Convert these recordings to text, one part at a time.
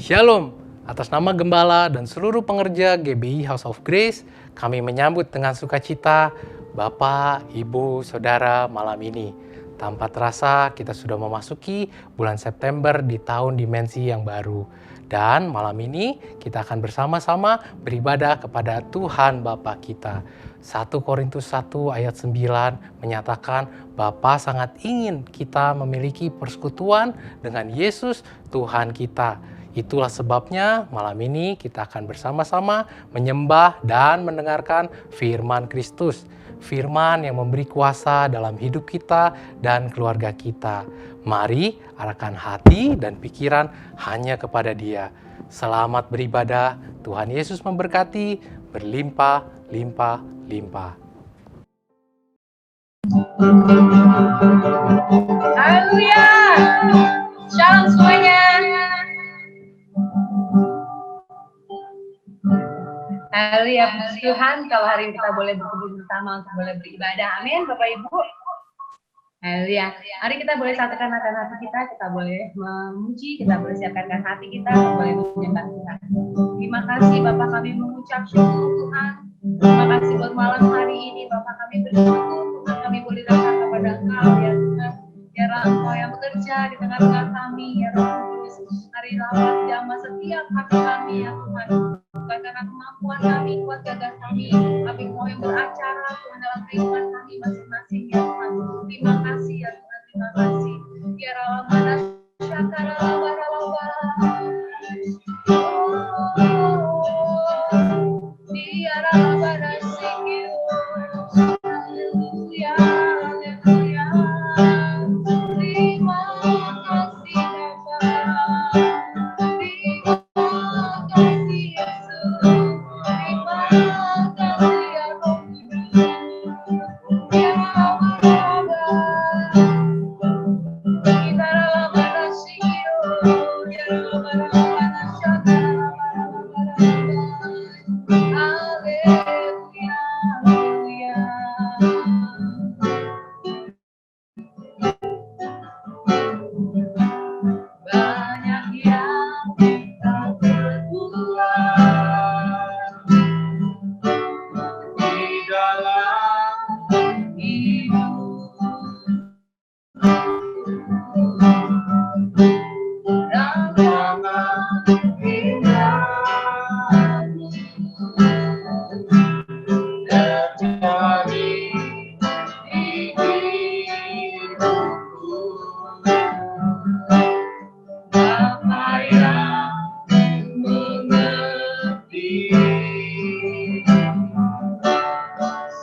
Shalom, atas nama Gembala dan seluruh pengerja GBI House of Grace, kami menyambut dengan sukacita Bapak, Ibu, Saudara malam ini. Tanpa terasa kita sudah memasuki bulan September di tahun dimensi yang baru. Dan malam ini kita akan bersama-sama beribadah kepada Tuhan Bapa kita. 1 Korintus 1 ayat 9 menyatakan Bapa sangat ingin kita memiliki persekutuan dengan Yesus Tuhan kita. Itulah sebabnya malam ini kita akan bersama-sama menyembah dan mendengarkan firman Kristus. Firman yang memberi kuasa dalam hidup kita dan keluarga kita. Mari arahkan hati dan pikiran hanya kepada Dia. Selamat beribadah, Tuhan Yesus memberkati, berlimpah, limpah, limpah. Haleluya. Shalom semuanya. Haleluya, puji Tuhan kalau hari ini kita boleh berkumpul bersama untuk boleh beribadah. Amin, Bapak Ibu. Haleluya. Mari kita boleh satukan hati kita boleh memuji, kita boleh siapkan hati kita, boleh menyembah Tuhan. Terima kasih Bapak, kami mengucap syukur Tuhan. Terima kasih buat malam hari ini Bapak, kami bersyukur Tuhan, kami boleh datang kepada Engkau ya Tuhan. Biarlah Engkau yang bekerja di tengah-tengah kami ya Roh Kudus. Hari rawat jamah setiap hati kami ya Tuhan. Bukan karena kemampuan kami, kuat gagah kami, tapi Engkau yang beracara Tuhan dalam kehidupan kami masing-masing ya Tuhan. Terima kasih ya Tuhan, terima kasih. Biarlah mana syakara lawa-lawa. Biarlah mana sikir. Haleluya, haleluya. Terima kasih Bapa. Terima kasih Yesus. Terima kasih ya Roh Kudus. Ya Bapa. Kita rela sikir. Ya rela syakara. Haleluya, haleluya. Banyak yang kita berbuat di dalam hidup, rancangan indahmu terjadi di hidupku. Apa yang mengerti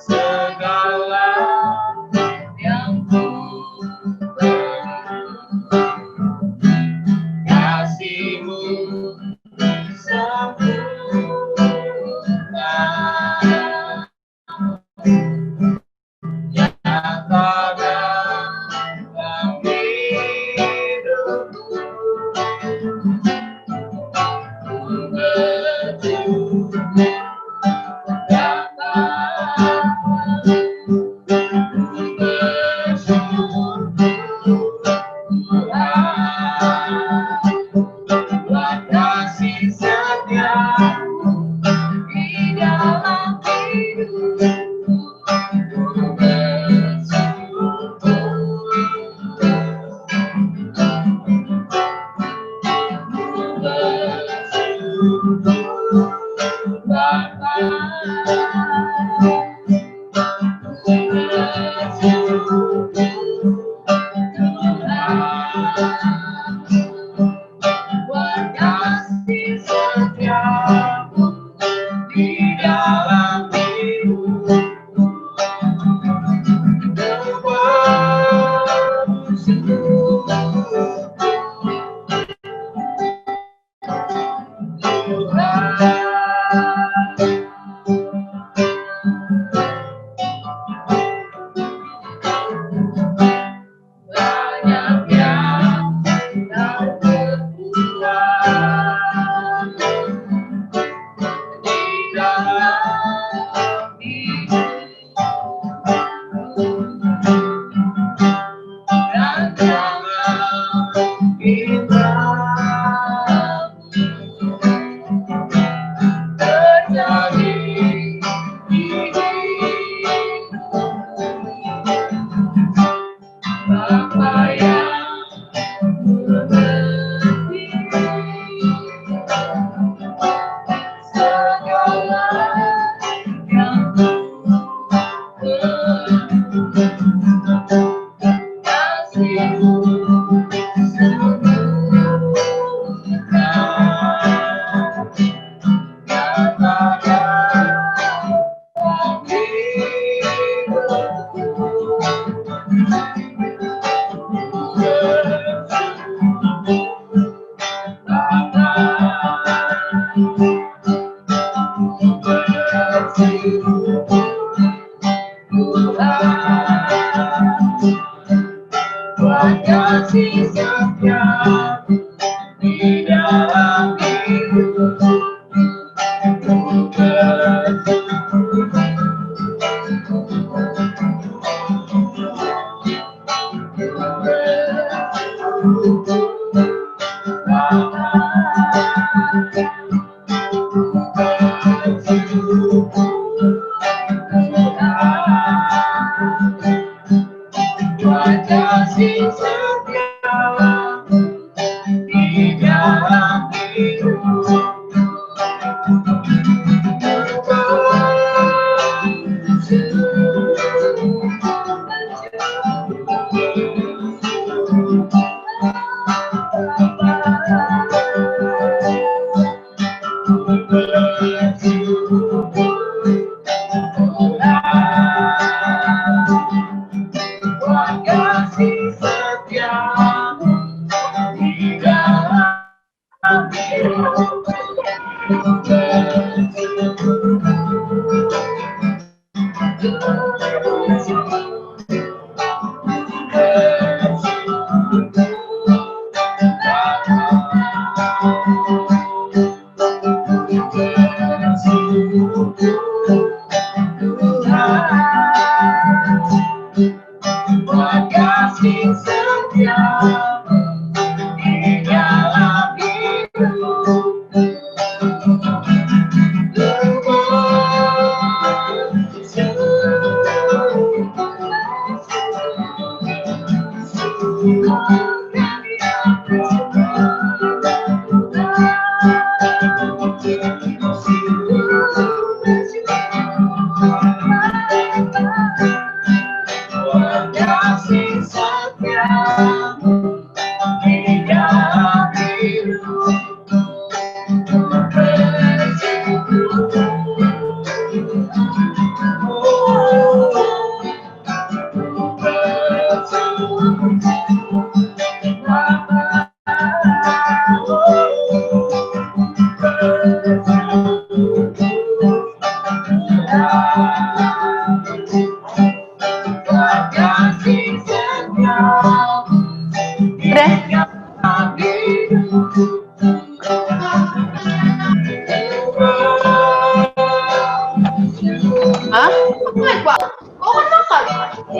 segala yang ku perlu, kasih-Mu sempurna nyata dalam hidupku.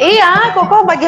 Iya, Koko bagi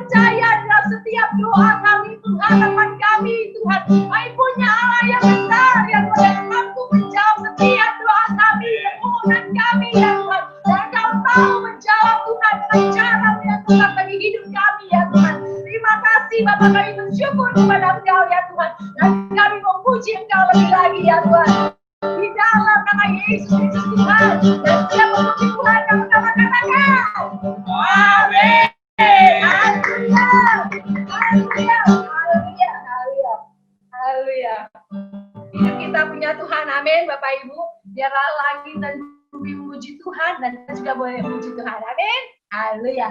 percaya dalam setiap doa kami, pengharapan kami, Tuhan. Kami punya Allah yang besar, yang boleh mampu menjawab setiap doa kami, permohonan kami, ya Tuhan. Dan Kau tahu menjawab, Tuhan, dengan cara yang Tuhan bagi hidup kami, ya Tuhan. Terima kasih, Bapak, kami bersyukur kepada Engkau, ya Tuhan. Dan kami memuji Engkau lebih lagi, ya Tuhan. Di dalam nama Yesus Kristus Tuhan. Dan setiap memuji Tuhan yang bersama-sama. Amin. Haleluya. Haleluya. Haleluya. Haleluya. Haleluya. Hidup kita punya Tuhan. Amin, Bapak Ibu. Biarlah langit dan bumi memuji Tuhan dan kita juga boleh memuji Tuhan. Amin. Haleluya.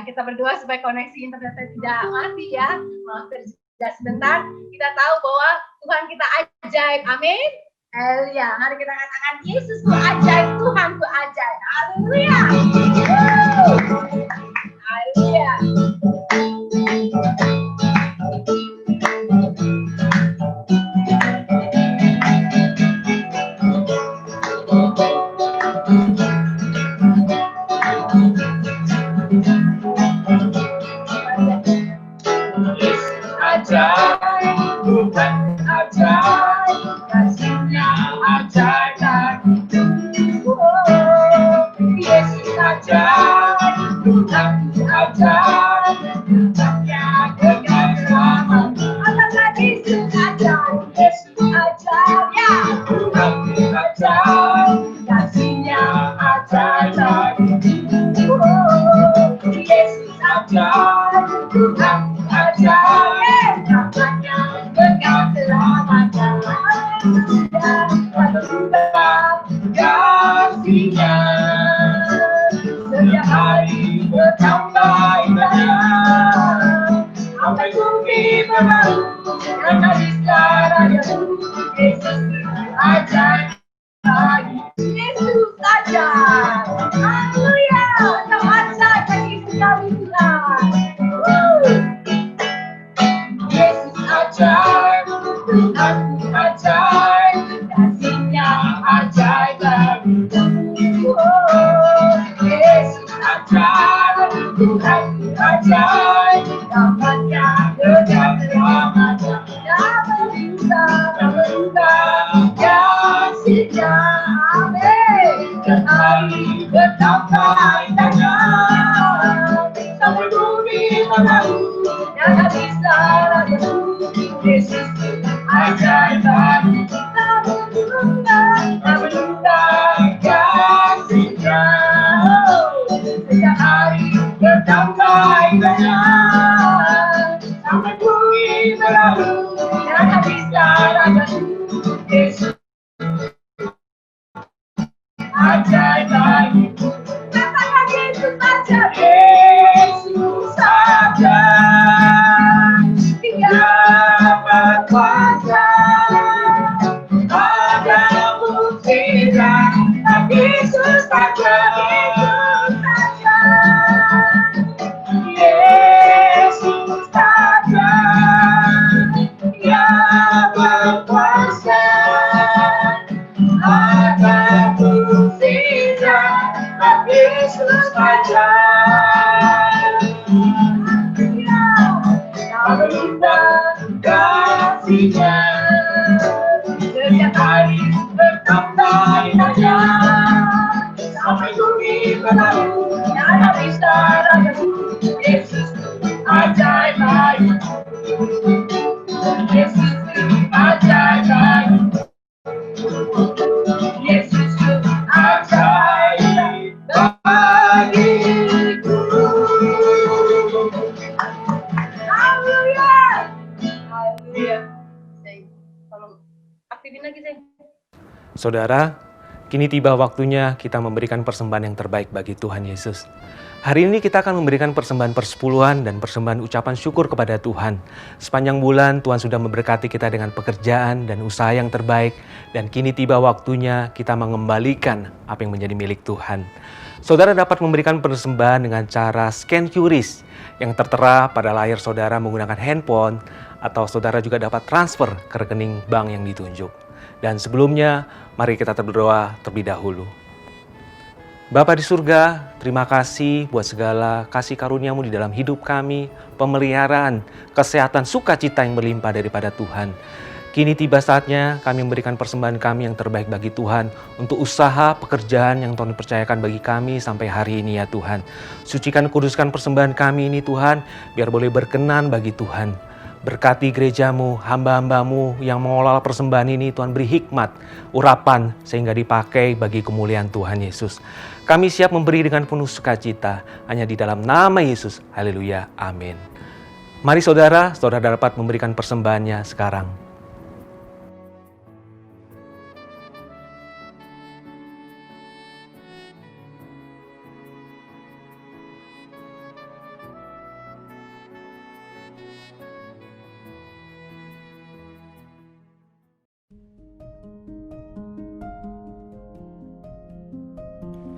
Kita berdoa supaya koneksi internetnya tidak mati ya. Maaf terjeda sebentar. Kita tahu bahwa Tuhan kita ajaib. Amin. Haleluya. Mari kita katakan Yesus ku ajaib, Tuhan ku ajaib. Haleluya. Haleluya. Ajaib. Yesus saja. Haleluya. Selamat pagi sekali Tuhan. Yesus ajaib, Tuhanku ajaib, kasihnya ajaib bagiku. Yesus ajaib, Tuhanku ajaib, dapatnya kejagaan, tak berubah, kasihnya, amin. Kembali bersampai tangan, sampai bumi menahu. Yang bisa lalu Yesus ajaib tak berubah kasihnya setiap hari bertambah indahnya sampai bumi berlalu yang bisa lalu Yesus ajaib bagiku. Katakan Yesus ajaib. Yesus ajaib. Dia berkuasa. Ada mukjizat. Yesus ajaib. Yesus ajaib. Dia berkuasa. Ada mukjizat. Yesus ajaib. Tak berubah kasihnya. Setiap hari bertambah indahnya. Sampai bumi berlalu. Yang bisa lalu. Yesus ajaib baik. Yesus ajaib baik. Yesus ajaib bagiku. Haleluya. Haleluya. Tolong aktifin lagi, Sayang. Saudara, kini tiba waktunya kita memberikan persembahan yang terbaik bagi Tuhan Yesus. Hari ini kita akan memberikan persembahan persepuluhan dan persembahan ucapan syukur kepada Tuhan. Sepanjang bulan Tuhan sudah memberkati kita dengan pekerjaan dan usaha yang terbaik. Dan kini tiba waktunya kita mengembalikan apa yang menjadi milik Tuhan. Saudara dapat memberikan persembahan dengan cara scan QRIS yang tertera pada layar saudara menggunakan handphone. Atau saudara juga dapat transfer ke rekening bank yang ditunjuk. Dan sebelumnya, mari kita berdoa terlebih dahulu. Bapa di surga, terima kasih buat segala kasih karunia-Mu di dalam hidup kami, pemeliharaan, kesehatan, sukacita yang berlimpah daripada Tuhan. Kini tiba saatnya kami memberikan persembahan kami yang terbaik bagi Tuhan untuk usaha, pekerjaan yang Tuhan percayakan bagi kami sampai hari ini ya Tuhan. Sucikan, kuduskan persembahan kami ini Tuhan, biar boleh berkenan bagi Tuhan. Berkati gereja-Mu, hamba-hamba-Mu yang mengelola persembahan ini, Tuhan beri hikmat, urapan, sehingga dipakai bagi kemuliaan Tuhan Yesus. Kami siap memberi dengan penuh sukacita, hanya di dalam nama Yesus. Haleluya, amin. Mari saudara dapat memberikan persembahannya sekarang.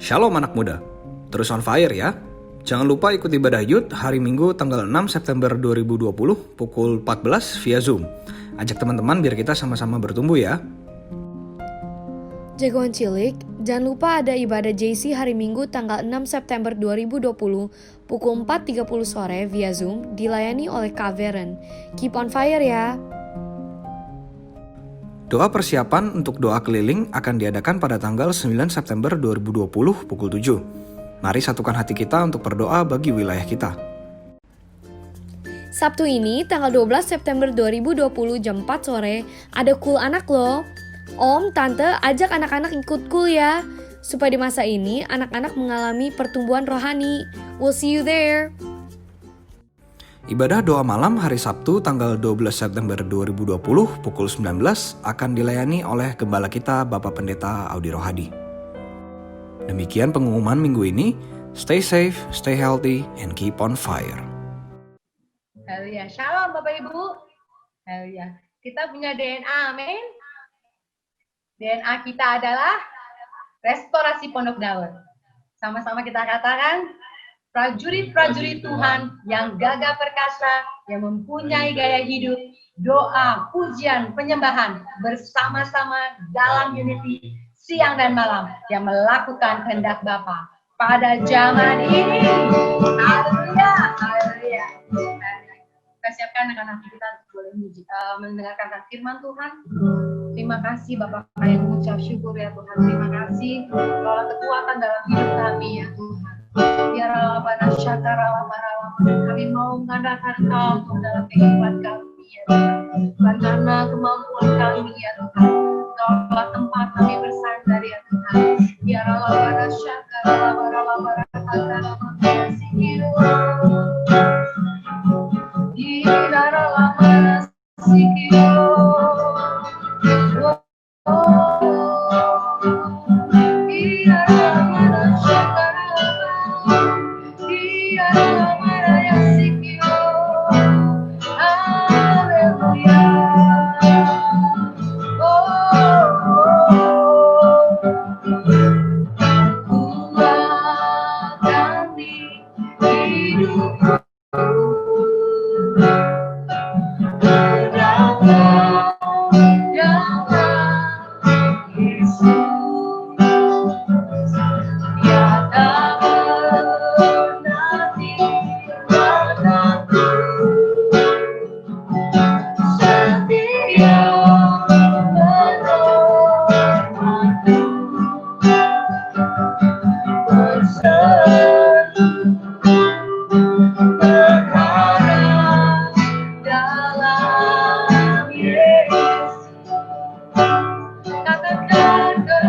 Shalom anak muda, terus on fire ya. Jangan lupa ikut ibadah Youth hari Minggu tanggal 6 September 2020 pukul 14 via Zoom. Ajak teman-teman biar kita sama-sama bertumbuh ya. Jagoan cilik, jangan lupa ada ibadah JC hari Minggu tanggal 6 September 2020 pukul 4.30 sore via Zoom dilayani oleh Kak Veren. Keep on fire ya! Doa persiapan untuk doa keliling akan diadakan pada tanggal 9 September 2020 pukul 7. Mari satukan hati kita untuk berdoa bagi wilayah kita. Sabtu ini, tanggal 12 September 2020 jam 4 sore, ada cool anak loh. Om, Tante, ajak anak-anak ikut cool ya. Supaya di masa ini, anak-anak mengalami pertumbuhan rohani. We'll see you there. Ibadah doa malam hari Sabtu tanggal 12 September 2020 pukul 19 akan dilayani oleh Gembala kita Bapak Pendeta Audi Rohadi. Demikian pengumuman minggu ini. Stay safe, stay healthy, and keep on fire. Haleluya. Shalom Bapak Ibu. Haleluya. Kita punya DNA, amin. DNA kita adalah restorasi Pondok Daun. Sama-sama kita katakan, prajurit-prajurit Tuhan yang gagah perkasa, yang mempunyai gaya hidup, doa, pujian, penyembahan, bersama-sama dalam unity, siang dan malam, yang melakukan kehendak Bapa pada zaman ini. Haleluya, haleluya. Kita siapkan anak-anak kita boleh mendengarkan firman Tuhan. Terima kasih Bapak, kami mengucap syukur ya Tuhan. Terima kasih kalau kekuatan dalam hidup kami ya Tuhan. Biarlah pada syakara kami mau mengandalkan Kau dalam kehidupan kami ya Tuhan. Bukan karena kemampuan kami ya Tuhan. Kaulah tempat kami bersandar ya Tuhan. Biarlah pada syakara di dalam mana sikio. Katakan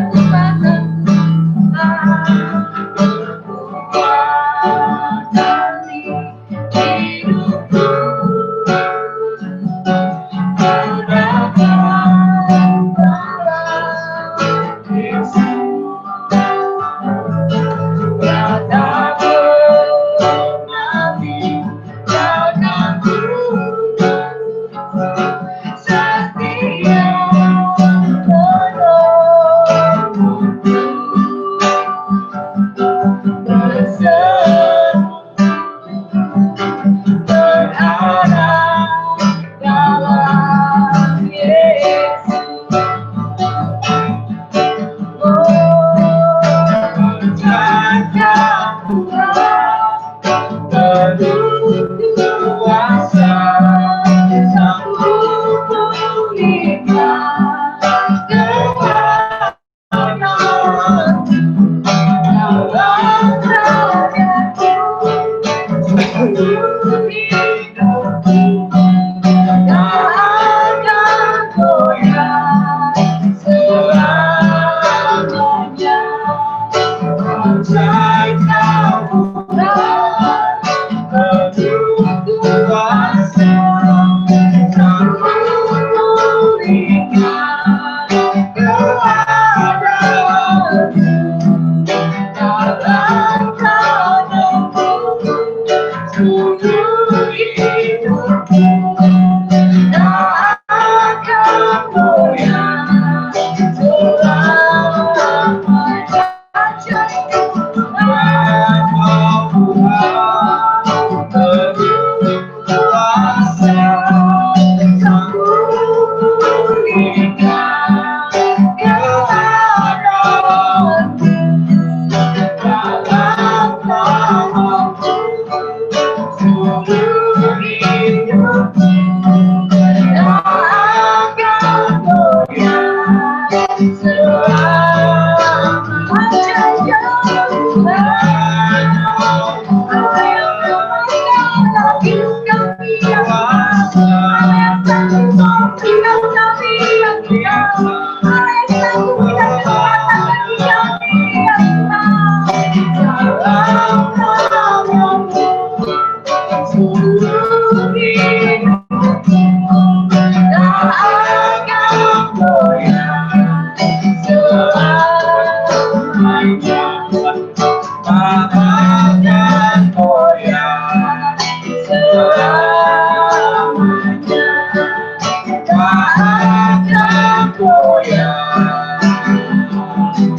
Yuk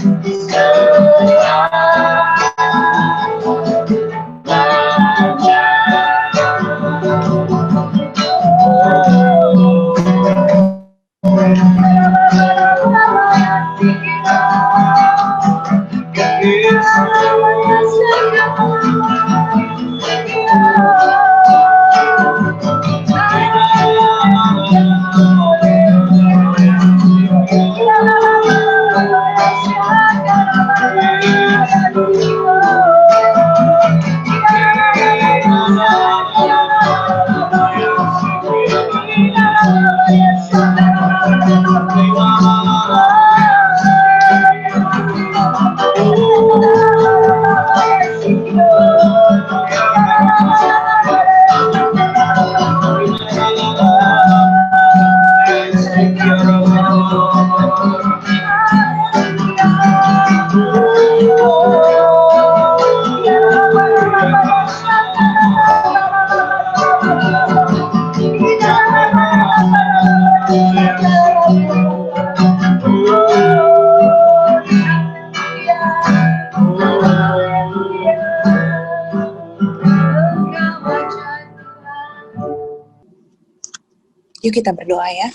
kita berdoa ya.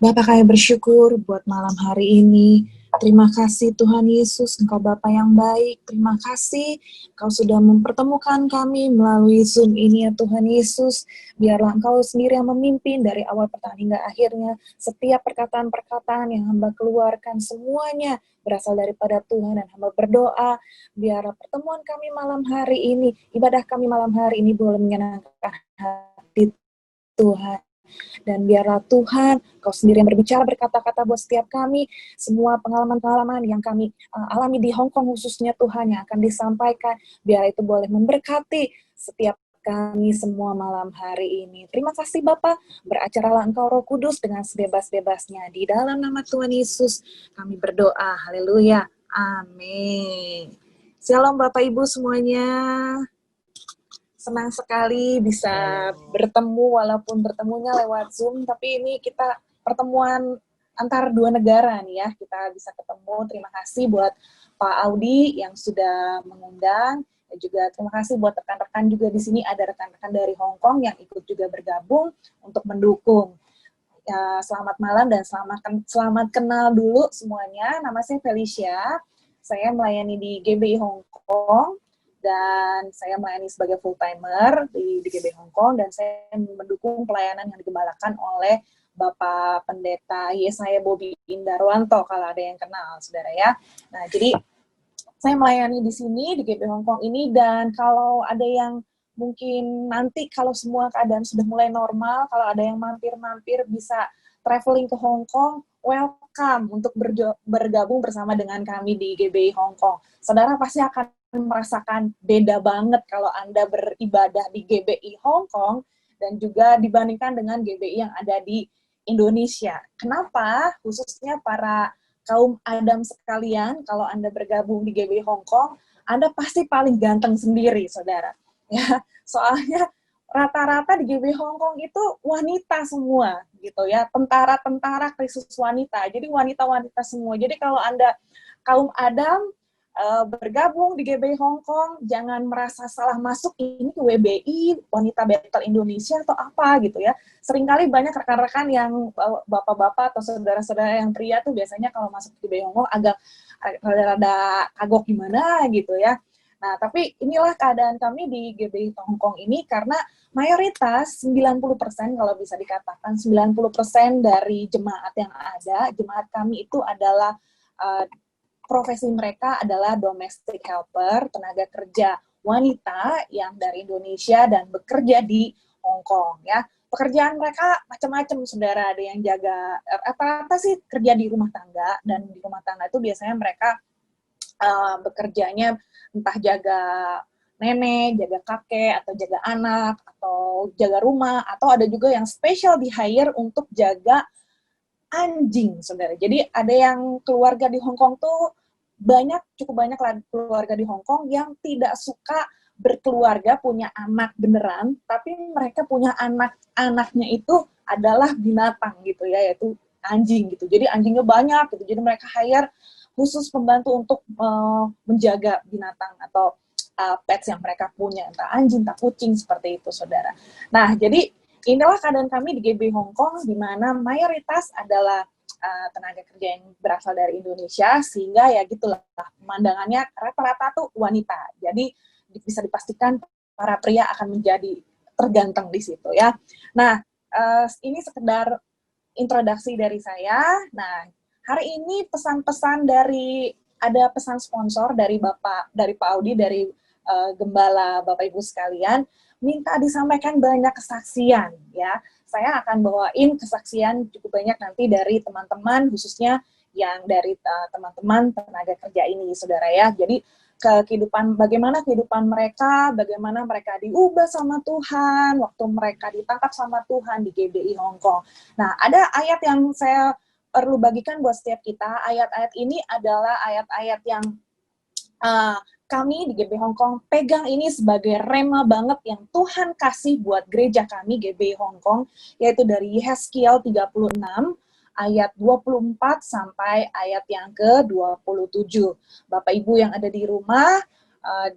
Bapa, kami bersyukur buat malam hari ini. Terima kasih Tuhan Yesus, Engkau Bapa yang baik. Terima kasih Engkau sudah mempertemukan kami melalui Zoom ini ya Tuhan Yesus. Biarlah Engkau sendiri yang memimpin dari awal pertanyaan hingga akhirnya. Setiap perkataan-perkataan yang hamba keluarkan semuanya berasal daripada Tuhan, dan hamba berdoa biarlah pertemuan kami malam hari ini, ibadah kami malam hari ini boleh menyenangkan hati Tuhan. Dan biarlah Tuhan, Kau sendiri yang berbicara berkata-kata buat setiap kami, semua pengalaman-pengalaman yang kami alami di Hong Kong khususnya Tuhan yang akan disampaikan, biar itu boleh memberkati setiap kami semua malam hari ini. Terima kasih Bapa, beracaralah Engkau Roh Kudus dengan sebebas-bebasnya. Di dalam nama Tuhan Yesus kami berdoa, haleluya, amin. Shalom Bapak Ibu semuanya. Senang sekali bisa bertemu, walaupun bertemunya lewat Zoom, tapi ini kita pertemuan antar dua negara nih ya, kita bisa ketemu. Terima kasih buat Pak Audi yang sudah mengundang, dan juga terima kasih buat rekan-rekan juga di sini, ada rekan-rekan dari Hong Kong yang ikut juga bergabung untuk mendukung. Ya, selamat malam dan selamat kenal dulu semuanya. Nama saya Felicia, saya melayani di GBI Hong Kong, dan saya melayani sebagai full-timer di GBI Hong Kong, dan saya mendukung pelayanan yang digembalakan oleh Bapak Pendeta Yesaya Bobi Indarwanto, kalau ada yang kenal, saudara ya. Nah, jadi saya melayani di sini, di GBI Hong Kong ini, dan kalau ada yang mungkin nanti kalau semua keadaan sudah mulai normal, kalau ada yang mampir-mampir bisa traveling ke Hong Kong, welcome untuk bergabung bersama dengan kami di GBI Hong Kong. Saudara pasti akan merasakan beda banget kalau Anda beribadah di GBI Hong Kong dan juga dibandingkan dengan GBI yang ada di Indonesia. Kenapa? Khususnya para kaum Adam sekalian, kalau Anda bergabung di GBI Hong Kong, Anda pasti paling ganteng sendiri, saudara. Ya, soalnya rata-rata di GBI Hong Kong itu wanita semua, gitu ya, tentara-tentara Kristus wanita. Jadi wanita-wanita semua. Jadi kalau Anda kaum Adam bergabung di GBI Hong Kong, jangan merasa salah masuk ini ke WBI, Wanita Battle Indonesia atau apa gitu ya. Seringkali banyak rekan-rekan yang bapak-bapak atau saudara-saudara yang pria tuh biasanya kalau masuk ke GBI Hong Kong agak rada kagok gimana gitu ya. Nah, tapi inilah keadaan kami di GBI Hong Kong ini karena mayoritas 90% kalau bisa dikatakan 90% dari jemaat yang ada, jemaat kami itu adalah profesi mereka adalah domestic helper, tenaga kerja wanita yang dari Indonesia dan bekerja di Hong Kong ya. Pekerjaan mereka macam-macam, saudara. Ada yang jaga, rata-rata sih kerja di rumah tangga, dan di rumah tangga itu biasanya mereka bekerjanya entah jaga nenek, jaga kakek, atau jaga anak, atau jaga rumah, atau ada juga yang special di hire untuk jaga anjing, saudara. Jadi ada yang keluarga di Hong Kong tuh cukup banyak lah keluarga di Hong Kong yang tidak suka berkeluarga, punya anak beneran, tapi mereka punya anaknya itu adalah binatang gitu ya, yaitu anjing gitu. Jadi anjingnya banyak gitu. Jadi mereka hire khusus pembantu untuk menjaga binatang atau pets yang mereka punya, entah anjing, entah kucing, seperti itu, saudara. Nah, jadi inilah keadaan kami di GB Hong Kong, di mana mayoritas adalah tenaga kerja yang berasal dari Indonesia, sehingga ya gitulah, pemandangannya rata-rata tuh wanita. Jadi bisa dipastikan para pria akan menjadi terganteng di situ ya. Nah, ini sekedar introduksi dari saya. Nah, hari ini pesan-pesan ada pesan sponsor dari Pak Audi, dari Gembala Bapak Ibu sekalian, minta disampaikan banyak kesaksian ya. Saya akan bawain kesaksian cukup banyak nanti dari teman-teman, khususnya yang dari teman-teman tenaga kerja ini, saudara ya. Jadi bagaimana kehidupan mereka, bagaimana mereka diubah sama Tuhan, waktu mereka ditangkap sama Tuhan di GBI Hong Kong. Nah, ada ayat yang saya perlu bagikan buat setiap kita. Ayat-ayat ini adalah ayat-ayat yang kami di GB Hong Kong pegang ini sebagai rema banget yang Tuhan kasih buat gereja kami GB Hong Kong, yaitu dari Yeskiel 36 ayat 24 sampai ayat yang ke-27. Bapak Ibu yang ada di rumah,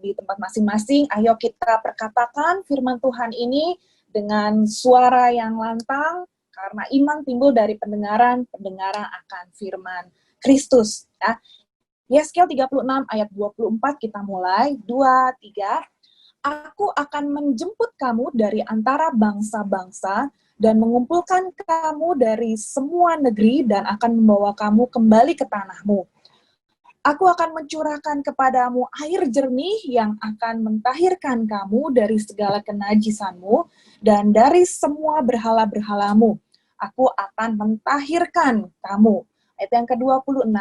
di tempat masing-masing, ayo kita perkatakan firman Tuhan ini dengan suara yang lantang, karena iman timbul dari pendengaran, pendengaran akan firman Kristus. Ya. Yeskiel 36 ayat 24, kita mulai, 2, 3. Aku akan menjemput kamu dari antara bangsa-bangsa dan mengumpulkan kamu dari semua negeri dan akan membawa kamu kembali ke tanahmu. Aku akan mencurahkan kepadamu air jernih yang akan mentahirkan kamu dari segala kenajisanmu dan dari semua berhala-berhalamu. Aku akan mentahirkan kamu. Ayat yang ke-26,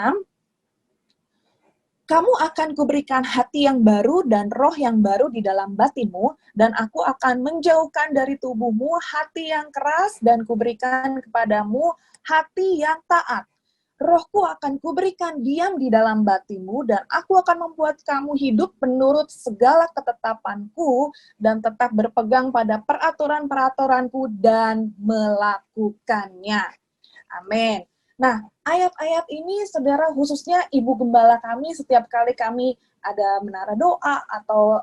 kamu akan kuberikan hati yang baru dan roh yang baru di dalam batinmu, dan aku akan menjauhkan dari tubuhmu hati yang keras dan kuberikan kepadamu hati yang taat. Rohku akan kuberikan diam di dalam batinmu, dan aku akan membuat kamu hidup menurut segala ketetapanku dan tetap berpegang pada peraturan-peraturanku dan melakukannya. Amin. Nah, ayat-ayat ini, saudara, khususnya Ibu Gembala kami, setiap kali kami ada menara doa atau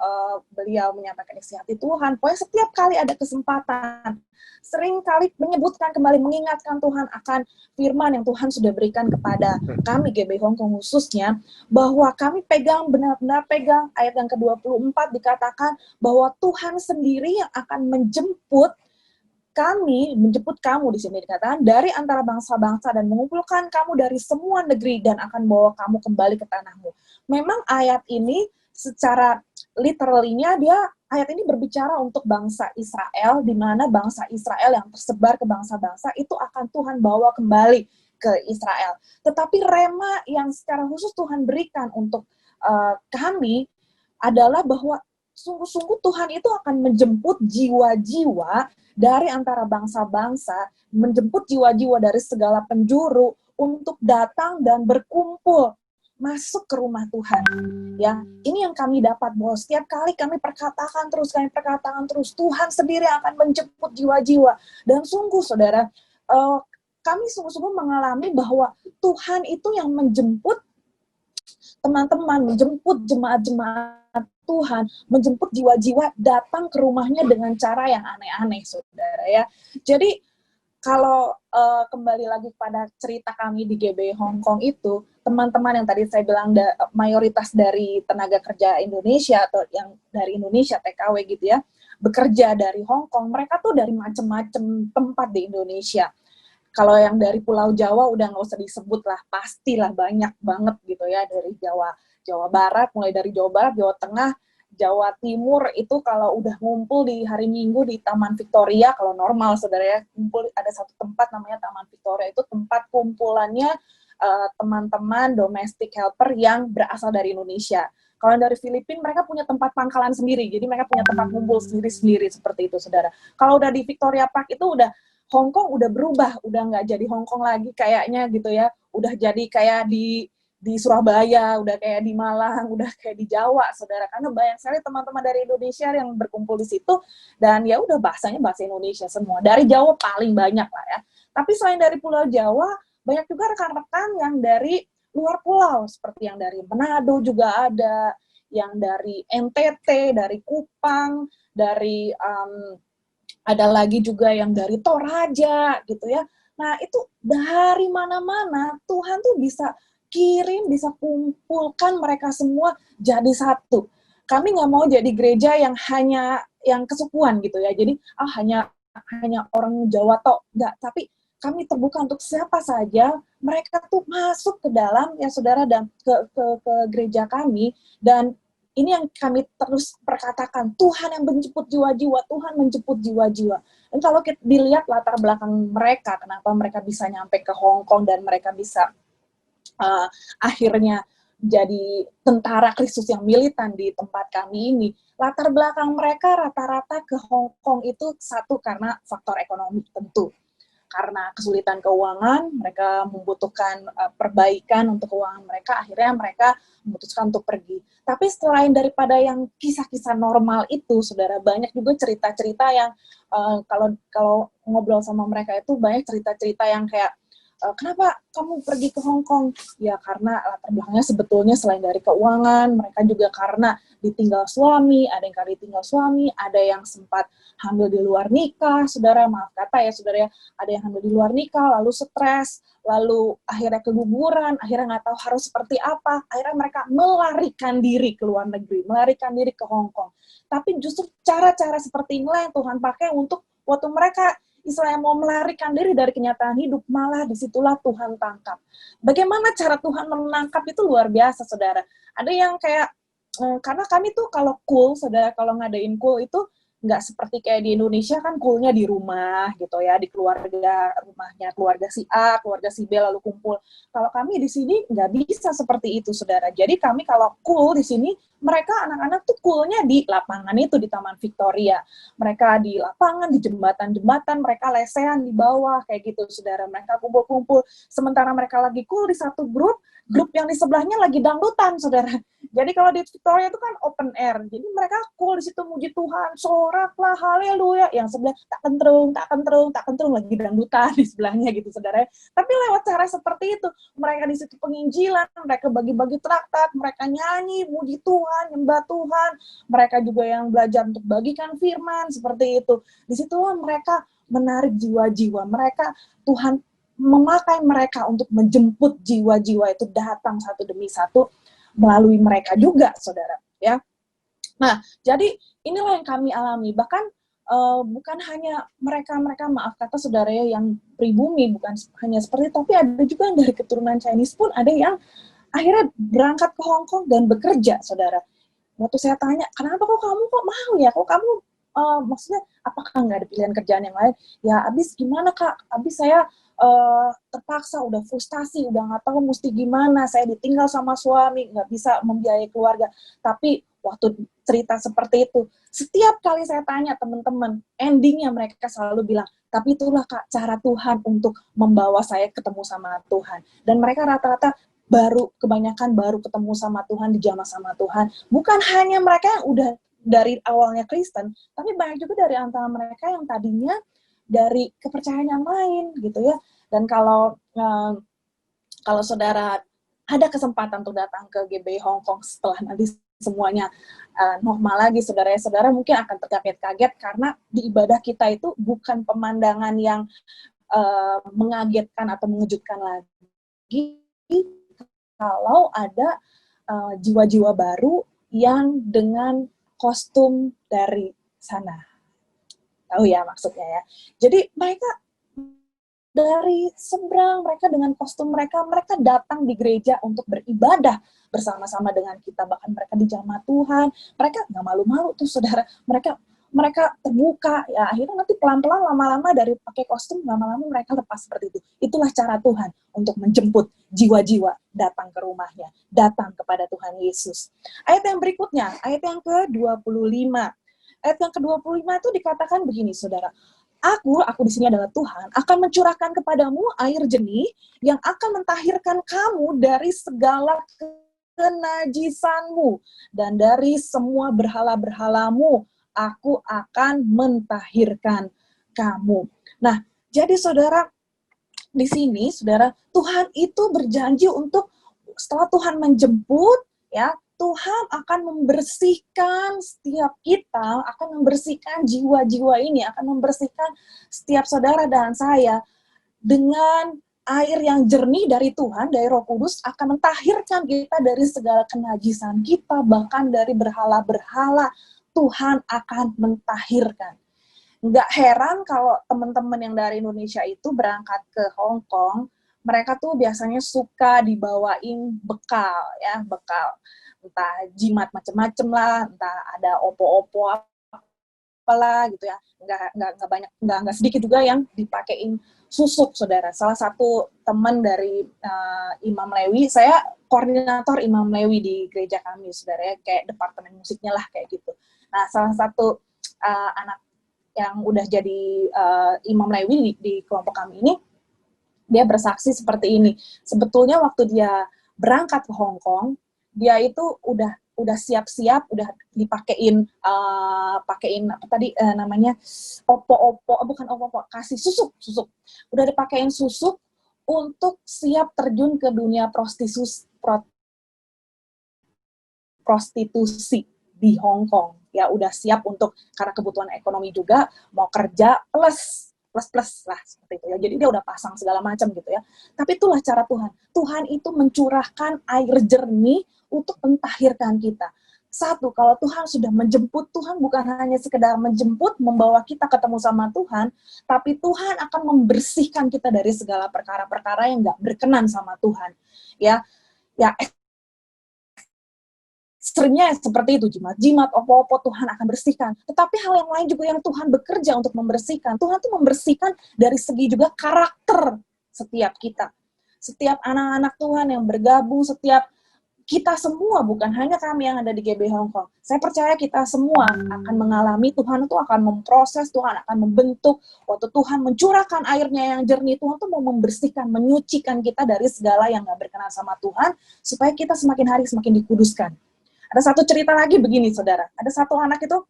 beliau menyampaikan isi hati Tuhan, pokoknya setiap kali ada kesempatan, sering kali menyebutkan kembali, mengingatkan Tuhan akan firman yang Tuhan sudah berikan kepada kami, GB Hong Kong khususnya, bahwa kami benar-benar pegang ayat yang ke-24 dikatakan bahwa Tuhan sendiri yang akan menjemput kamu di sini dikatakan dari antara bangsa-bangsa dan mengumpulkan kamu dari semua negeri dan akan bawa kamu kembali ke tanahmu. Memang ayat ini secara literally-nya ayat ini berbicara untuk bangsa Israel, di mana bangsa Israel yang tersebar ke bangsa-bangsa itu akan Tuhan bawa kembali ke Israel. Tetapi rema yang secara khusus Tuhan berikan untuk kami adalah bahwa sungguh-sungguh Tuhan itu akan menjemput jiwa-jiwa dari antara bangsa-bangsa, menjemput jiwa-jiwa dari segala penjuru untuk datang dan berkumpul masuk ke rumah Tuhan. Ya, ini yang kami dapat, bahwa setiap kali kami perkatakan terus, Tuhan sendiri akan menjemput jiwa-jiwa. Dan sungguh, saudara, kami sungguh-sungguh mengalami bahwa Tuhan itu yang menjemput teman-teman, menjemput jemaat-jemaat Tuhan, menjemput jiwa-jiwa datang ke rumahnya dengan cara yang aneh-aneh, saudara ya. Jadi kalau kembali lagi pada cerita kami di GB Hong Kong itu, teman-teman yang tadi saya bilang mayoritas dari tenaga kerja Indonesia atau yang dari Indonesia TKW gitu ya, bekerja dari Hong Kong, mereka tuh dari macam-macam tempat di Indonesia. Kalau yang dari Pulau Jawa udah nggak usah disebut lah, pastilah banyak banget gitu ya, dari Jawa Barat, mulai dari Jawa Barat, Jawa Tengah, Jawa Timur, itu kalau udah ngumpul di hari Minggu di Taman Victoria, kalau normal saudara ya, kumpul ada satu tempat namanya Taman Victoria, itu tempat kumpulannya teman-teman domestic helper yang berasal dari Indonesia. Kalau dari Filipina, mereka punya tempat pangkalan sendiri, jadi mereka punya tempat ngumpul sendiri-sendiri seperti itu, saudara. Kalau udah di Victoria Park itu udah Hong Kong udah berubah, udah nggak jadi Hong Kong lagi kayaknya gitu ya, udah jadi kayak di Surabaya, udah kayak di Malang, udah kayak di Jawa, saudara, karena banyak sekali teman-teman dari Indonesia yang berkumpul di situ, dan ya udah bahasanya bahasa Indonesia semua, dari Jawa paling banyak lah ya. Tapi selain dari Pulau Jawa, banyak juga rekan-rekan yang dari luar pulau, seperti yang dari Manado juga ada, yang dari NTT, dari Kupang, dari ada lagi juga yang dari Toraja gitu ya. Nah itu dari mana-mana Tuhan tuh bisa kirim, bisa kumpulkan mereka semua jadi satu. Kami nggak mau jadi gereja yang hanya yang kesukuan gitu ya. Jadi hanya orang Jawa tok, enggak, tapi kami terbuka untuk siapa saja, mereka tuh masuk ke dalam ya saudara dan ke gereja kami, dan ini yang kami terus perkatakan, Tuhan yang menjemput jiwa-jiwa, Tuhan menjemput jiwa-jiwa. Dan kalau kita dilihat latar belakang mereka, kenapa mereka bisa nyampe ke Hong Kong dan mereka bisa akhirnya jadi tentara Kristus yang militan di tempat kami ini, latar belakang mereka rata-rata ke Hong Kong itu satu karena faktor ekonomi tentu. Karena kesulitan keuangan, mereka membutuhkan perbaikan untuk keuangan mereka, akhirnya mereka memutuskan untuk pergi. Tapi selain daripada yang kisah-kisah normal itu, saudara, banyak juga cerita-cerita yang kalau ngobrol sama mereka itu banyak cerita-cerita yang kayak, kenapa kamu pergi ke Hong Kong? Ya karena latar belakangnya sebetulnya selain dari keuangan, mereka juga karena ditinggal suami, ada yang kali ditinggal suami, ada yang sempat hamil di luar nikah, saudara, maaf kata ya saudara ya, ada yang hamil di luar nikah, lalu stres, lalu akhirnya keguguran, akhirnya nggak tahu harus seperti apa, akhirnya mereka melarikan diri ke luar negeri, melarikan diri ke Hong Kong. Tapi justru cara-cara seperti inilah yang Tuhan pakai untuk waktu mereka Israel mau melarikan diri dari kenyataan hidup, malah disitulah Tuhan tangkap. Bagaimana cara Tuhan menangkap itu luar biasa, saudara. Ada yang kayak, karena kami tuh kalau cool, saudara, kalau ngadain cool itu nggak seperti kayak di Indonesia kan coolnya di rumah gitu ya, di keluarga, rumahnya keluarga si A, keluarga si B lalu kumpul. Kalau kami di sini nggak bisa seperti itu, saudara. Jadi kami kalau cool di sini, mereka anak-anak tuh coolnya di lapangan itu, di Taman Victoria. Mereka di lapangan, di jembatan-jembatan, mereka lesehan di bawah, kayak gitu, saudara. Mereka kumpul-kumpul, sementara mereka lagi cool di satu grup yang di sebelahnya lagi dangdutan, saudara. Jadi kalau di Victoria itu kan open air, jadi mereka cool di situ muji Tuhan, soraklah, haleluya. Yang sebelah tak kentrung, lagi dangdutan di sebelahnya gitu, saudara. Tapi lewat cara seperti itu, mereka di situ penginjilan, mereka bagi-bagi traktat, mereka nyanyi, muji Tuhan, nyembah Tuhan. Mereka juga yang belajar untuk bagikan firman, seperti itu. Di situlah mereka menarik jiwa-jiwa. Mereka, Tuhan memakai mereka untuk menjemput jiwa-jiwa itu datang satu demi satu melalui mereka juga, saudara. Ya. Nah, jadi inilah yang kami alami. Bahkan bukan hanya mereka maaf kata saudara ya, yang pribumi, bukan hanya seperti itu, tapi ada juga yang dari keturunan Chinese pun ada yang akhirnya berangkat ke Hong Kong dan bekerja, saudara. Waktu saya tanya, kenapa kok kamu kok mau ya? Kok kamu maksudnya apakah nggak ada pilihan kerjaan yang lain? Ya abis gimana kak? Abis saya terpaksa, udah frustasi, udah nggak tahu mesti gimana. Saya ditinggal sama suami, nggak bisa membiayai keluarga. Tapi waktu cerita seperti itu, setiap kali saya tanya teman-teman, endingnya mereka selalu bilang, tapi itulah kak cara Tuhan untuk membawa saya ketemu sama Tuhan. Dan mereka rata-rata kebanyakan baru ketemu sama Tuhan, dijamah sama Tuhan. Bukan hanya mereka yang udah dari awalnya Kristen, tapi banyak juga dari antara mereka yang tadinya dari kepercayaan yang lain gitu ya. Dan kalau saudara ada kesempatan untuk datang ke GBI Hong Kong setelah nanti semuanya normal lagi, saudara mungkin akan terkaget-kaget karena di ibadah kita itu bukan pemandangan yang mengagetkan atau mengejutkan lagi. Kalau ada jiwa-jiwa baru yang dengan kostum dari sana. Tahu ya maksudnya ya. Jadi mereka dari seberang, mereka dengan kostum mereka datang di gereja untuk beribadah bersama-sama dengan kita. Bahkan mereka dijamah Tuhan. Mereka nggak malu-malu tuh, saudara. Mereka terbuka, ya akhirnya nanti pelan-pelan lama-lama dari pakai kostum, lama-lama mereka lepas seperti itu. Itulah cara Tuhan untuk menjemput jiwa-jiwa datang ke rumahnya, datang kepada Tuhan Yesus. Ayat yang berikutnya, ayat yang ke-25. Ayat yang ke-25 itu dikatakan begini, saudara. Aku di sini adalah Tuhan, akan mencurahkan kepadamu air jernih yang akan mentahirkan kamu dari segala kenajisanmu dan dari semua berhala-berhalamu. Aku akan mentahirkan kamu. Nah, jadi saudara, di sini, saudara, Tuhan itu berjanji untuk setelah Tuhan menjemput, ya, Tuhan akan membersihkan setiap kita, akan membersihkan jiwa-jiwa ini, akan membersihkan setiap saudara dan saya dengan air yang jernih dari Tuhan, dari Roh Kudus, akan mentahirkan kita dari segala kenajisan kita, bahkan dari berhala-berhala. Tuhan akan mentahirkan. Nggak heran kalau teman-teman yang dari Indonesia itu berangkat ke Hong Kong, mereka tuh biasanya suka dibawain bekal, ya, bekal. Entah jimat macem-macem lah, entah ada opo-opo apalah gitu ya. Nggak sedikit juga yang dipakein susuk, saudara. Salah satu teman dari Imam Lewi, saya koordinator Imam Lewi di gereja kami, saudara, ya, kayak departemen musiknya lah kayak gitu. Nah, salah satu anak yang udah jadi Imam Lewi di kelompok kami ini, dia bersaksi seperti ini. Sebetulnya waktu dia berangkat ke Hong Kong, dia itu udah siap-siap, udah dipakein apa tadi namanya opo-opo, bukan opo-opo, kasih susuk. Udah dipakein susuk untuk siap terjun ke dunia prostitusi di Hong Kong. Ya udah siap untuk, karena kebutuhan ekonomi juga, mau kerja plus lah seperti itu ya. Jadi dia udah pasang segala macam gitu ya. Tapi itulah cara Tuhan. Tuhan itu mencurahkan air jernih untuk mentahirkan kita. Satu, kalau Tuhan sudah menjemput, Tuhan bukan hanya sekedar menjemput, membawa kita ketemu sama Tuhan, tapi Tuhan akan membersihkan kita dari segala perkara-perkara yang nggak berkenan sama Tuhan. Ya, seringnya seperti itu, jimat, opo-opo Tuhan akan bersihkan. Tetapi hal yang lain juga yang Tuhan bekerja untuk membersihkan. Tuhan tuh membersihkan dari segi juga karakter setiap kita. Setiap anak-anak Tuhan yang bergabung, setiap kita semua, bukan hanya kami yang ada di GB Hong Kong. Saya percaya kita semua akan mengalami, Tuhan itu akan memproses, Tuhan akan membentuk. Waktu Tuhan mencurahkan airnya yang jernih, Tuhan tuh mau membersihkan, menyucikan kita dari segala yang gak berkenan sama Tuhan, supaya kita semakin hari semakin dikuduskan. Ada satu cerita lagi begini, saudara. Ada satu anak itu,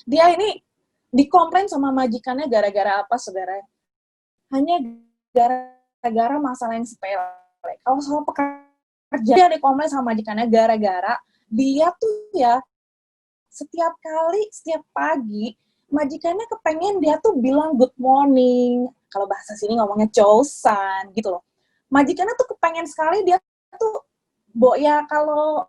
dia ini dikomplain sama majikannya gara-gara apa, saudara? Hanya gara-gara masalah yang sepele. Kalau soal pekerjaan, dia dikomplain sama majikannya gara-gara dia tuh ya, setiap pagi, majikannya kepengen dia tuh bilang good morning. Kalau bahasa sini ngomongnya chosan, gitu loh. Majikannya tuh kepengen sekali dia tuh, ya kalau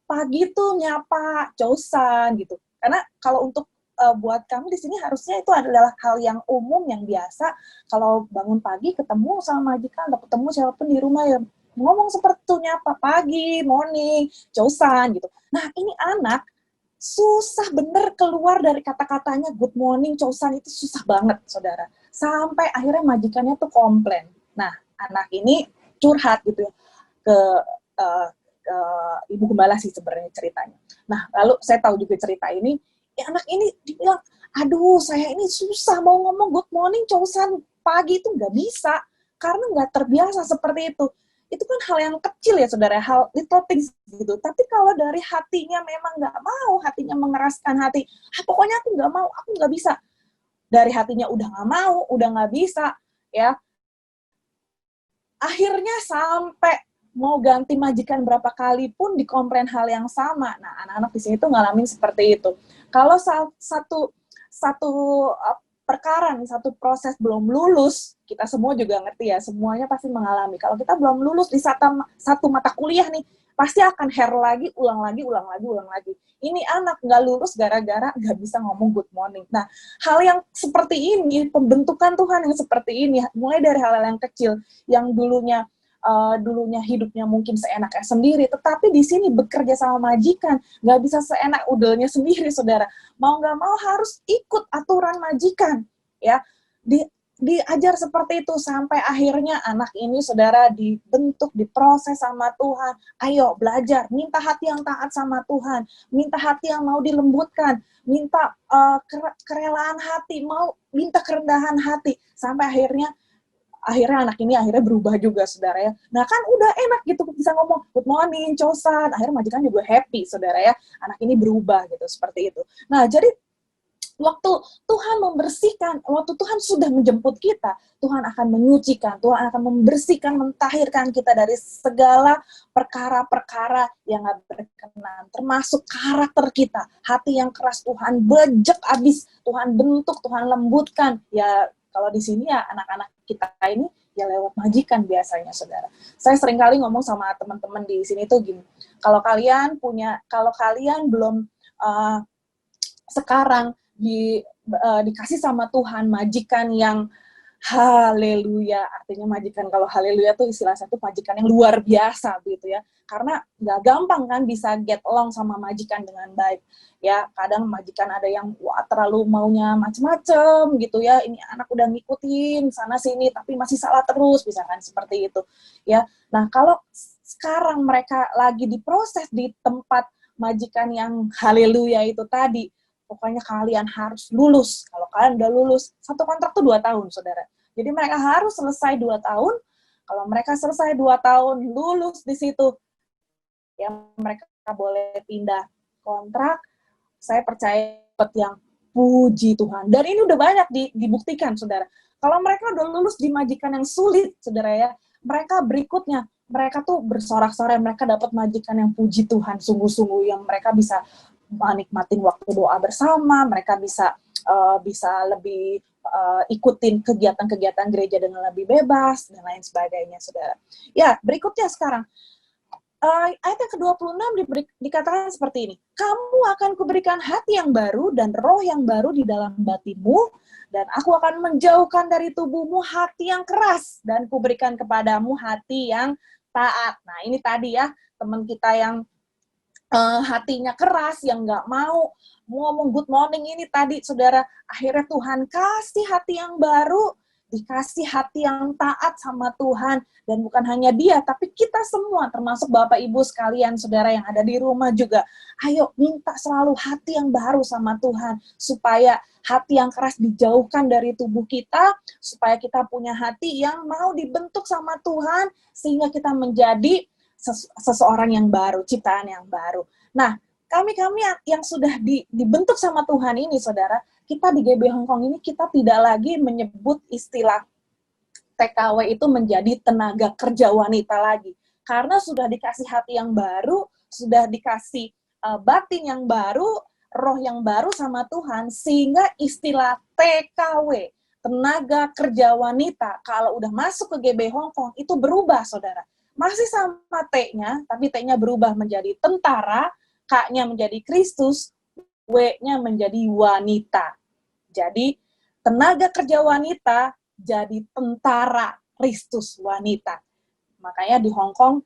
pagi tuh nyapa chosan gitu. Karena kalau untuk buat kami di sini harusnya itu adalah hal yang umum, yang biasa. Kalau bangun pagi ketemu sama majikan, atau ketemu siapapun di rumah ya ngomong seperti itu, nyapa pagi, morning, chosan gitu. Nah, ini anak susah bener keluar dari kata-katanya good morning, chosan itu susah banget, saudara. Sampai akhirnya majikannya tuh komplain. Nah, anak ini curhat gitu ya ke Ibu Gembala sih sebenarnya ceritanya. Nah, lalu saya tahu juga cerita ini, anak ini dibilang, aduh saya ini susah mau ngomong good morning, chosan pagi itu nggak bisa, karena nggak terbiasa seperti itu. Itu kan hal yang kecil ya, saudara, hal little things gitu. Tapi kalau dari hatinya memang nggak mau, hatinya mengeraskan hati, pokoknya aku nggak mau, aku nggak bisa. Dari hatinya udah nggak mau, udah nggak bisa, ya. Akhirnya sampai mau ganti majikan berapa kali pun dikomplain hal yang sama. Nah, anak-anak di sini tuh ngalamin seperti itu. Kalau satu perkara nih, satu proses belum lulus, kita semua juga ngerti ya, semuanya pasti mengalami. Kalau kita belum lulus di satu mata kuliah nih, pasti akan lagi, ulang lagi. Ini anak nggak lulus gara-gara nggak bisa ngomong good morning. Nah, hal yang seperti ini, pembentukan Tuhan yang seperti ini, mulai dari hal-hal yang kecil, yang dulunya hidupnya mungkin seenaknya sendiri, tetapi di sini bekerja sama majikan, nggak bisa seenak udelnya sendiri, saudara. Mau nggak mau harus ikut aturan majikan, ya. Diajar seperti itu sampai akhirnya anak ini, saudara, dibentuk, diproses sama Tuhan. Ayo belajar, minta hati yang taat sama Tuhan, minta hati yang mau dilembutkan, minta kerelaan hati, minta kerendahan hati, sampai akhirnya anak ini berubah juga, saudara ya. Nah kan udah enak gitu bisa ngomong good morning, chosan. Akhirnya majikan juga happy, saudara ya. Anak ini berubah gitu, seperti itu. Nah jadi Waktu Tuhan membersihkan, waktu Tuhan sudah menjemput kita, Tuhan akan menyucikan, Tuhan akan membersihkan, mentahirkan kita dari segala perkara-perkara yang gak berkenan, termasuk karakter kita. Hati yang keras Tuhan bejek abis, Tuhan bentuk, Tuhan lembutkan. Ya kalau di sini ya anak-anak kita ini ya lewat majikan biasanya, saudara. Saya sering kali ngomong sama teman-teman di sini tuh gini, kalau kalian belum sekarang dikasih sama Tuhan majikan yang haleluya, artinya majikan, kalau haleluya tuh istilah satu majikan yang luar biasa gitu ya, karena nggak gampang kan bisa get along sama majikan dengan baik ya. Kadang majikan ada yang terlalu maunya macem-macem gitu ya, ini anak udah ngikutin sana sini tapi masih salah terus, misalkan seperti itu ya. Nah kalau sekarang mereka lagi diproses di tempat majikan yang haleluya itu tadi, pokoknya kalian harus lulus. Kalau kalian udah lulus, satu kontrak tuh 2 tahun, saudara. Jadi mereka harus selesai 2 tahun. Kalau mereka selesai 2 tahun, lulus di situ, ya mereka boleh pindah kontrak. Saya percaya yang puji Tuhan. Dan ini udah banyak dibuktikan, saudara. Kalau mereka udah lulus di majikan yang sulit, saudara ya, mereka berikutnya, mereka tuh bersorak-sorai, mereka dapat majikan yang puji Tuhan, sungguh-sungguh, yang mereka bisa menikmatin waktu doa bersama, mereka bisa lebih ikutin kegiatan-kegiatan gereja dengan lebih bebas, dan lain sebagainya, saudara. Ya, berikutnya sekarang, ayat yang ke-26 dikatakan seperti ini, kamu akan kuberikan hati yang baru dan roh yang baru di dalam batinmu, dan aku akan menjauhkan dari tubuhmu hati yang keras, dan kuberikan kepadamu hati yang taat. Nah, ini tadi ya, teman kita yang hatinya keras, yang nggak mau ngomong good morning ini tadi, saudara, akhirnya Tuhan kasih hati yang baru, dikasih hati yang taat sama Tuhan. Dan bukan hanya dia, tapi kita semua, termasuk Bapak Ibu sekalian, saudara yang ada di rumah juga, ayo minta selalu hati yang baru sama Tuhan, supaya hati yang keras dijauhkan dari tubuh kita, supaya kita punya hati yang mau dibentuk sama Tuhan, sehingga kita menjadi seseorang yang baru, ciptaan yang baru. Nah, kami yang sudah dibentuk sama Tuhan ini, saudara, kita di GB Hong Kong ini, kita tidak lagi menyebut istilah TKW itu menjadi tenaga kerja wanita lagi. Karena sudah dikasih hati yang baru, sudah dikasih batin yang baru, roh yang baru sama Tuhan, sehingga istilah TKW, tenaga kerja wanita, kalau udah masuk ke GB Hong Kong, itu berubah, saudara. Masih sama T-nya, tapi T-nya berubah menjadi tentara, K-nya menjadi Kristus, W-nya menjadi wanita. Jadi, tenaga kerja wanita jadi tentara Kristus wanita. Makanya di Hong Kong,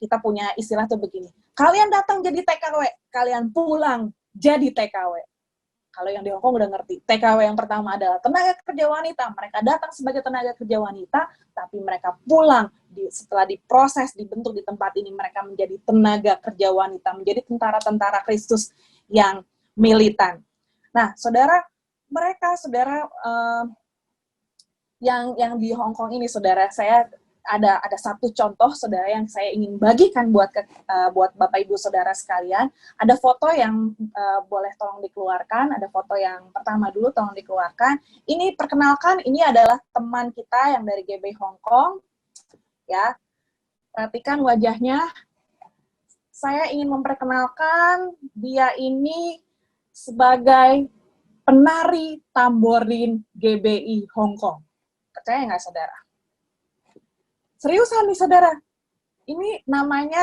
kita punya istilah tuh begini, kalian datang jadi TKW, kalian pulang jadi TKW. Kalau yang di Hong Kong udah ngerti, TKW yang pertama adalah tenaga kerja wanita. Mereka datang sebagai tenaga kerja wanita, tapi mereka pulang setelah diproses, dibentuk di tempat ini, mereka menjadi tenaga kerja wanita, menjadi tentara-tentara Kristus yang militan. Nah, saudara, mereka, saudara, yang di Hong Kong ini, saudara, saya ada satu contoh, saudara, yang saya ingin bagikan buat Bapak Ibu saudara sekalian. Ada foto yang boleh tolong dikeluarkan. Ada foto yang pertama dulu, tolong dikeluarkan. Ini perkenalkan, ini adalah teman kita yang dari GB Hong Kong. Ya, perhatikan wajahnya. Saya ingin memperkenalkan dia ini sebagai penari tamborin GBI Hong Kong. Percaya nggak, saudara? Seriusan nih, saudara. Ini namanya,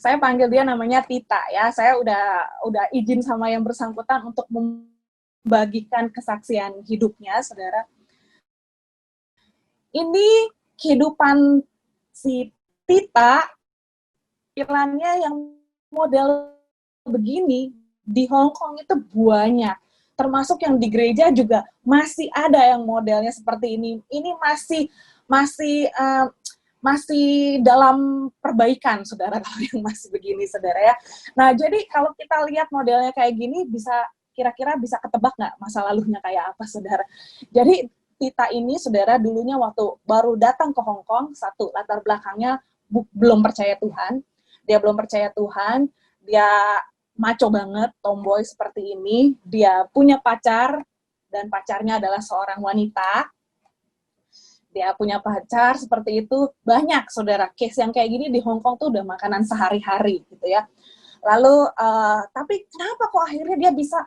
saya panggil dia namanya Tita ya. Saya udah izin sama yang bersangkutan untuk membagikan kesaksian hidupnya, saudara. Ini kehidupan si Tita, iklannya yang model begini di Hong Kong itu banyak. Termasuk yang di gereja juga masih ada yang modelnya seperti ini. Ini masih dalam perbaikan, saudara, kalau yang masih begini, saudara ya. Nah, jadi kalau kita lihat modelnya kayak gini, kira-kira bisa ketebak nggak masa lalunya kayak apa, saudara? Jadi Tita ini, saudara, dulunya waktu baru datang ke Hong Kong, satu, latar belakangnya belum percaya Tuhan. Dia belum percaya Tuhan, dia maco banget, tomboy seperti ini. Dia punya pacar, dan pacarnya adalah seorang wanita. Dia punya pacar seperti itu. Banyak, saudara, case yang kayak gini di Hong Kong tuh udah makanan sehari-hari, gitu ya. Lalu, tapi kenapa kok akhirnya dia bisa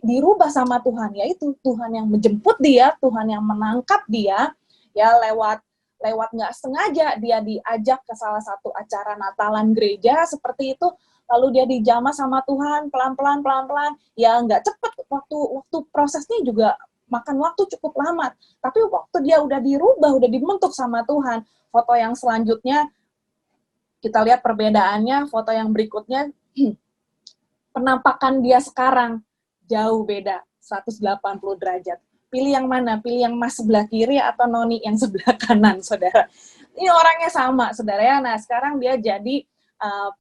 dirubah sama Tuhan? Yaitu Tuhan yang menjemput dia, Tuhan yang menangkap dia, ya lewat nggak sengaja dia diajak ke salah satu acara Natalan gereja seperti itu. Lalu dia dijamah sama Tuhan pelan-pelan, ya nggak cepet, waktu prosesnya juga makan waktu cukup lama. Tapi waktu dia udah dirubah, udah dibentuk sama Tuhan, foto yang selanjutnya kita lihat perbedaannya, foto yang berikutnya, penampakan dia sekarang jauh beda, 180 derajat. Pilih yang mana? Pilih yang mas sebelah kiri atau noni yang sebelah kanan, saudara? Ini orangnya sama, saudara ya. Nah, sekarang dia jadi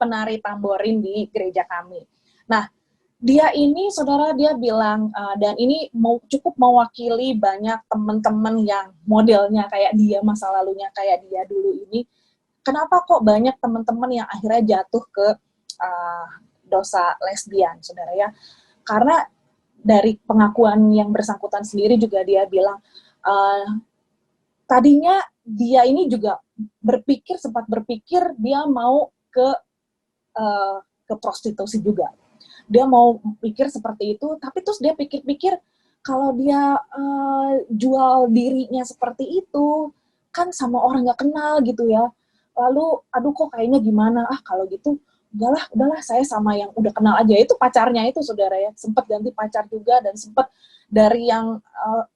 penari tamborin di gereja kami. Nah, dia ini, saudara, dia bilang, dan ini cukup mewakili banyak teman-teman yang modelnya kayak dia, masa lalunya kayak dia dulu ini. Kenapa kok banyak teman-teman yang akhirnya jatuh ke dosa lesbian, saudara ya? Karena dari pengakuan yang bersangkutan sendiri juga dia bilang, tadinya dia ini juga sempat berpikir dia mau ke prostitusi juga. Dia mau pikir seperti itu, tapi terus dia pikir-pikir, kalau dia jual dirinya seperti itu, kan sama orang nggak kenal gitu ya. Lalu, aduh kok kayaknya gimana, kalau gitu, udahlah saya sama yang udah kenal aja. Itu pacarnya itu, saudara ya, sempat ganti pacar juga, dan sempat dari yang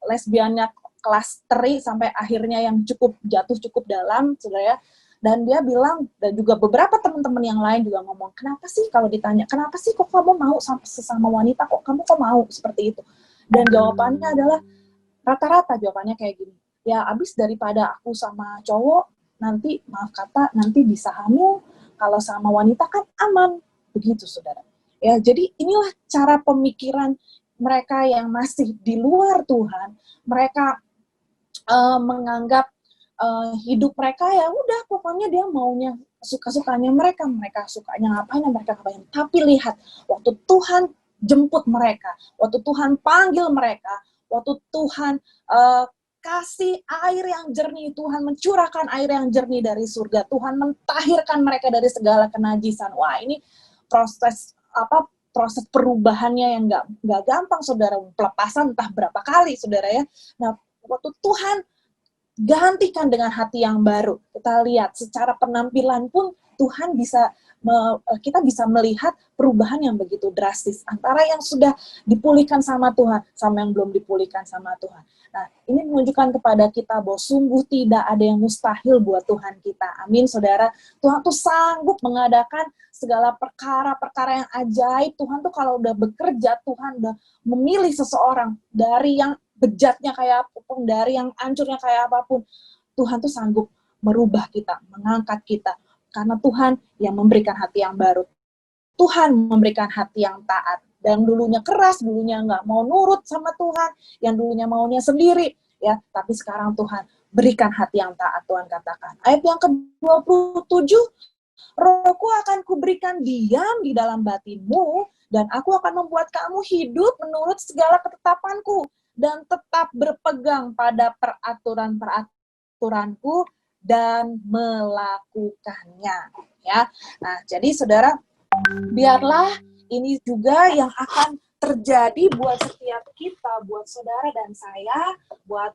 lesbiannya kelas teri sampai akhirnya yang jatuh cukup dalam, saudara ya. Dan dia bilang, dan juga beberapa teman-teman yang lain juga ngomong, kenapa sih kalau ditanya, kenapa sih kok kamu mau sesama wanita, kok mau seperti itu? Dan jawabannya adalah, rata-rata jawabannya kayak gini, ya abis daripada aku sama cowok, nanti bisa hamil, kalau sama wanita kan aman, begitu saudara. Ya, jadi inilah cara pemikiran mereka yang masih di luar Tuhan. Mereka menganggap hidup mereka ya udah, pokoknya dia maunya suka-sukanya mereka sukanya ngapain, mereka ngapain. Tapi lihat, waktu Tuhan jemput mereka, waktu Tuhan panggil mereka, waktu Tuhan kasih air yang jernih, Tuhan mencurahkan air yang jernih dari surga, Tuhan mentahirkan mereka dari segala kenajisan. Wah, ini proses perubahannya yang nggak gampang, saudara. Pelepasan entah berapa kali, saudara ya. Nah, waktu Tuhan gantikan dengan hati yang baru, kita lihat secara penampilan pun Tuhan kita bisa melihat perubahan yang begitu drastis antara yang sudah dipulihkan sama Tuhan sama yang belum dipulihkan sama Tuhan. Nah, ini menunjukkan kepada kita bahwa sungguh tidak ada yang mustahil buat Tuhan kita. Amin, saudara. Tuhan tuh sanggup mengadakan segala perkara-perkara yang ajaib. Tuhan tuh kalau udah bekerja, Tuhan udah memilih seseorang dari yang bejatnya kayak apapun, dari yang hancurnya kayak apapun. Tuhan tuh sanggup merubah kita, mengangkat kita. Karena Tuhan yang memberikan hati yang baru. Tuhan memberikan hati yang taat. Dan dulunya keras, dulunya nggak mau nurut sama Tuhan, yang dulunya maunya sendiri, ya. Tapi sekarang Tuhan berikan hati yang taat, Tuhan katakan. Ayat yang ke-27, Rohku akan kuberikan diam di dalam batinmu, dan aku akan membuat kamu hidup menurut segala ketetapanku, dan tetap berpegang pada peraturan-peraturanku, dan melakukannya. Ya, nah jadi saudara, biarlah ini juga yang akan terjadi buat setiap kita, buat saudara dan saya, buat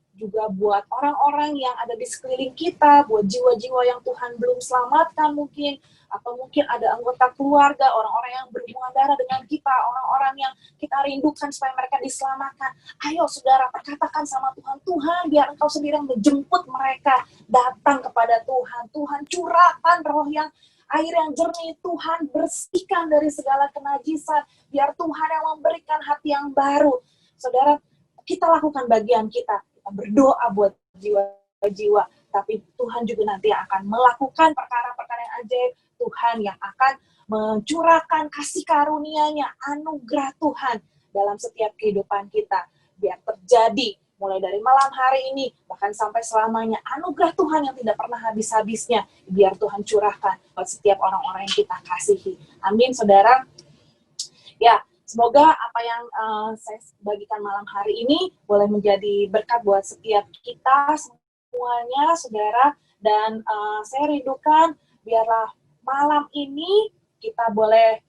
orang-orang yang ada di sekeliling kita, buat jiwa-jiwa yang Tuhan belum selamatkan mungkin, atau mungkin ada anggota keluarga, orang-orang yang berhubungan darah dengan kita, orang-orang yang kita rindukan supaya mereka diselamatkan. Ayo saudara, perkatakan sama Tuhan, Tuhan biar Engkau sendiri yang menjemput mereka datang kepada Tuhan. Tuhan curahkan roh yang air yang jernih, Tuhan bersihkan dari segala kenajisan, biar Tuhan yang memberikan hati yang baru. Saudara, kita lakukan bagian kita berdoa buat jiwa-jiwa, tapi Tuhan juga nanti akan melakukan perkara-perkara yang ajaib. Tuhan yang akan mencurahkan kasih karunia-Nya, anugerah Tuhan dalam setiap kehidupan kita. Biar terjadi mulai dari malam hari ini, bahkan sampai selamanya, anugerah Tuhan yang tidak pernah habis-habisnya, biar Tuhan curahkan buat setiap orang-orang yang kita kasihi. Amin, saudara. Ya, semoga apa yang saya bagikan malam hari ini boleh menjadi berkat buat setiap kita semuanya, saudara. Dan saya rindukan biarlah malam ini kita boleh,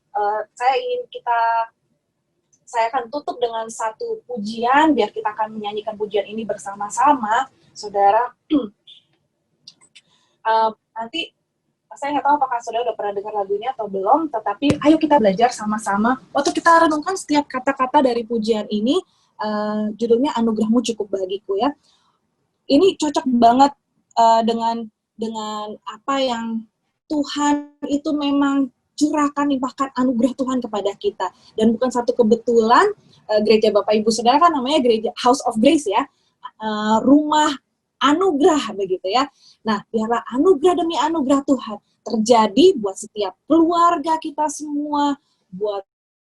saya akan tutup dengan satu pujian, biar kita akan menyanyikan pujian ini bersama-sama, saudara. Nanti saya nggak tahu apakah saudara udah pernah dengar lagunya atau belum, tetapi ayo kita belajar sama-sama. Waktu kita renungkan setiap kata-kata dari pujian ini, judulnya Anugerahmu Cukup Bagiku ya. Ini cocok banget dengan apa yang Tuhan itu memang curahkan, limpahkan anugerah Tuhan kepada kita. Dan bukan satu kebetulan, gereja Bapak Ibu Saudara kan namanya gereja House of Grace ya, rumah anugerah begitu ya. Nah, biarlah anugerah demi anugerah Tuhan terjadi buat setiap keluarga kita semua, buat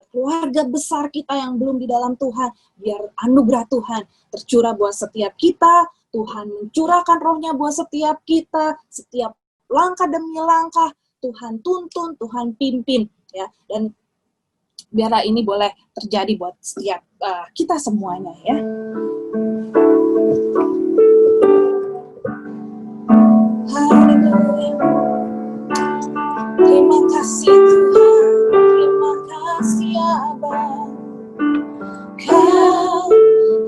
keluarga besar kita yang belum di dalam Tuhan. Biar anugerah Tuhan tercurah buat setiap kita, Tuhan mencurahkan rohnya buat setiap kita, setiap langkah demi langkah, Tuhan tuntun, Tuhan pimpin, ya. Dan biarlah ini boleh terjadi buat setiap kita semuanya, ya. Haleluya. Terima kasih Tuhan, terima kasih Abah. Kau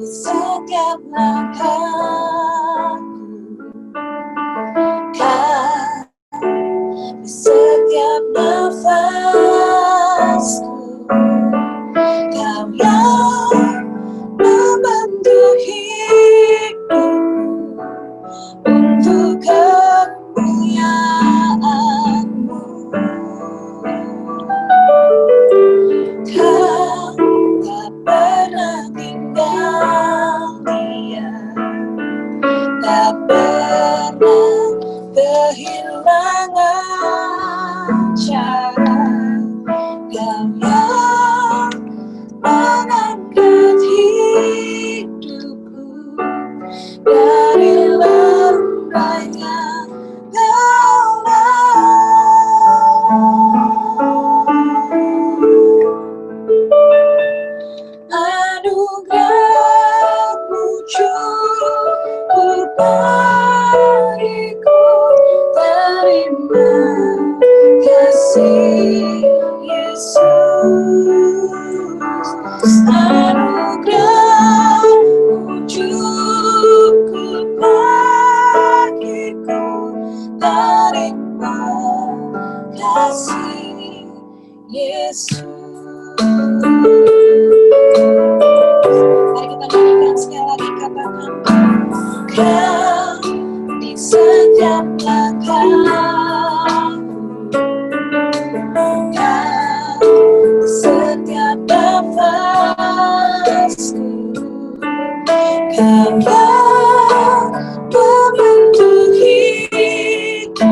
di setiap langkahku, Kau di setiap nafasku, Kau yang membentuk hidupku untuk kemuliaan-Mu. Kau tak pernah tinggal diam, tak pernah kehilangan cara. Kau yang mengangkat hidupku dari lembah yang gelap. Anugerah-Mu cukup bagiku, terima kasih Yesus. Anugerah-Mu cukup bagiku, terima kasih Yesus. Mari kita nyanyikan sekali lagi, katakan, Kau di setiap langkahku, Kau di setiap nafasku, Kau yang membentuk hidupku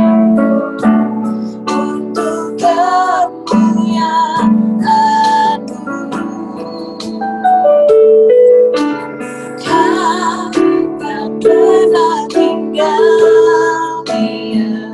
untuk kemuliaan-Mu. Kau tak pernah tinggal diam,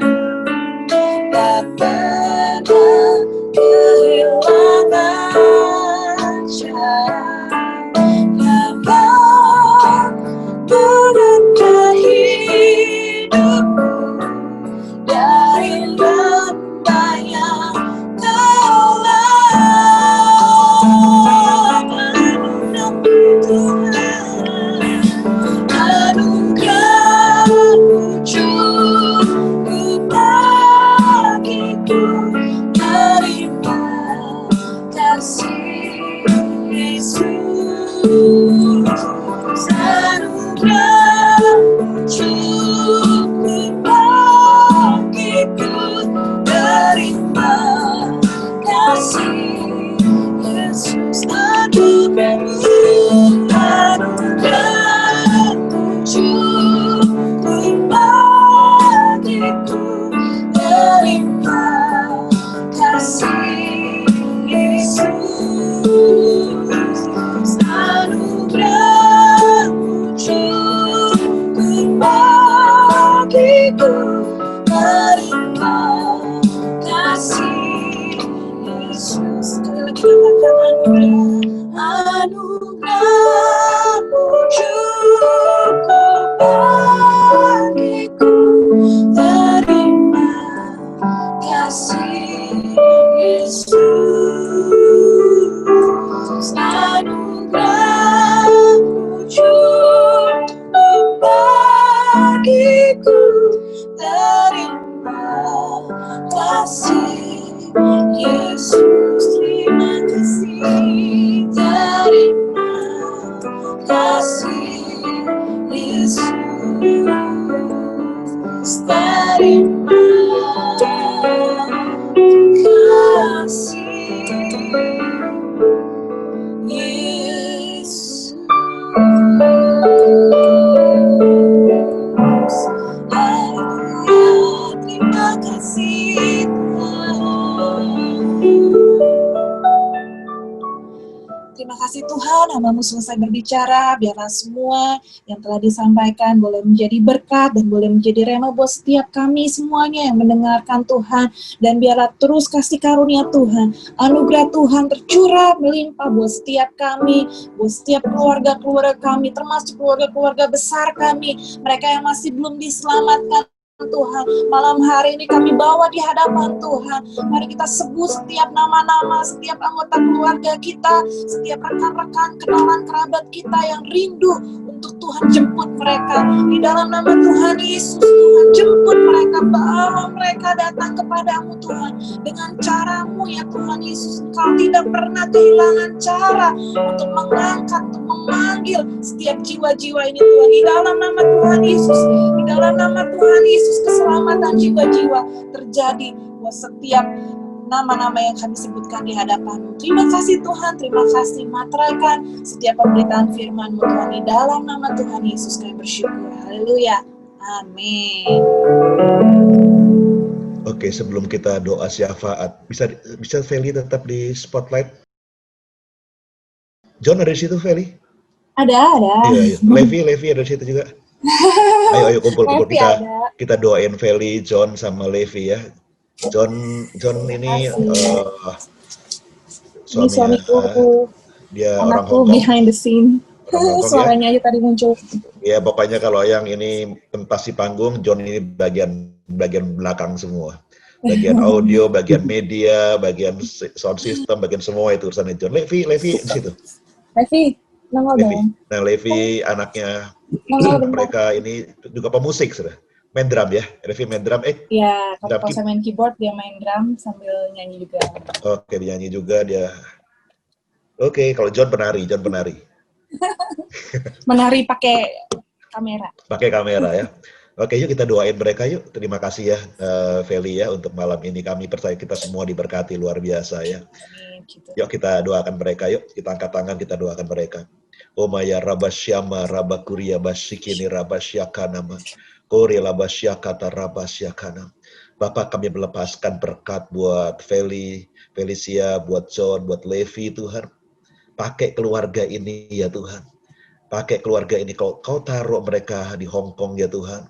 Anugerah-Mu cukup bagiku. Terima kasih Yesus. Anugerah-Mu cukup bagiku. Terima kasih Yesus. Terima kasih. Terima kasih Yesus. Terima kasih Yesus. Haleluya, terima kasih Tuhan. Terima kasih Tuhan, hamba-Mu selesai berbicara, biarlah semua yang telah disampaikan boleh menjadi berkat dan boleh menjadi rema buat setiap kami semuanya yang mendengarkan Tuhan. Dan biarlah terus kasih karunia Tuhan, anugerah Tuhan tercurah melimpah buat setiap kami, buat setiap keluarga-keluarga kami, termasuk keluarga-keluarga besar kami, mereka yang masih belum diselamatkan. Tuhan, malam hari ini kami bawa di hadapan Tuhan. Mari kita sebut setiap nama-nama, setiap anggota keluarga kita, setiap rekan-rekan, kenalan kerabat kita yang rindu untuk Tuhan jemput mereka. Di dalam nama Tuhan Yesus, Tuhan jemput mereka, bawa mereka datang kepadamu Tuhan. Dengan cara-Mu ya Tuhan Yesus, Engkau tidak pernah kehilangan cara untuk mengangkat, untuk memanggil setiap jiwa-jiwa ini Tuhan. Di dalam nama Tuhan Yesus, di dalam nama Tuhan Yesus, keselamatan jiwa-jiwa terjadi buat setiap nama-nama yang kami sebutkan di hadapan-Mu. Terima kasih Tuhan, terima kasih materaikan setiap pemberitaan firman-Mu Tuhan. Di dalam nama Tuhan Yesus kami bersyukur. Haleluya. Amin. Oke, sebelum kita doa syafaat, bisa Feli tetap di spotlight? John ada di situ, Feli? Ada. Iya. Levi ada di situ juga. Ayo kumpul Levi kita doain Feli, John sama Levi ya. John ini suamiku, dia orang anakku Hongkong. behind the scene. Hongkong, Suaranya aja tadi muncul. Ya pokoknya kalau yang ini pentas di panggung, John ini bagian belakang semua. Bagian audio, bagian media, bagian sound system, bagian semua itu urusannya John. Levi di situ. Levi, nongol dong. Nah, Levi anaknya mereka ini juga pemusik sudah. Main drum ya, Levi main drum. Iya, kalau saya main keyboard, dia main drum sambil nyanyi juga. Oke, dia nyanyi juga dia. Oke, kalau John penari. Menari pakai kamera. Pakai kamera ya. Oke, yuk kita doain mereka yuk. Terima kasih ya, Feli ya, untuk malam ini kami percaya kita semua diberkati luar biasa ya. Gitu. Yuk kita doakan mereka yuk. Kita angkat tangan, kita doakan mereka. Omaya rabasyama rabakuria basikini rabasyakanama. Kori labasyakata rabasyakana. Bapak, kami melepaskan berkat buat Felicia, buat John, buat Levi Tuhan. Pakai keluarga ini ya Tuhan. Pakai keluarga ini, kau taruh mereka di Hong Kong ya Tuhan.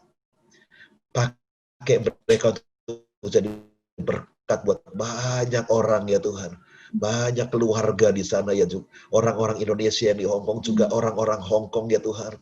Pakai mereka untuk jadi berkat buat banyak orang ya Tuhan. Banyak keluarga di sana ya juga. Orang-orang Indonesia yang di Hong Kong juga orang-orang Hong Kong ya Tuhan.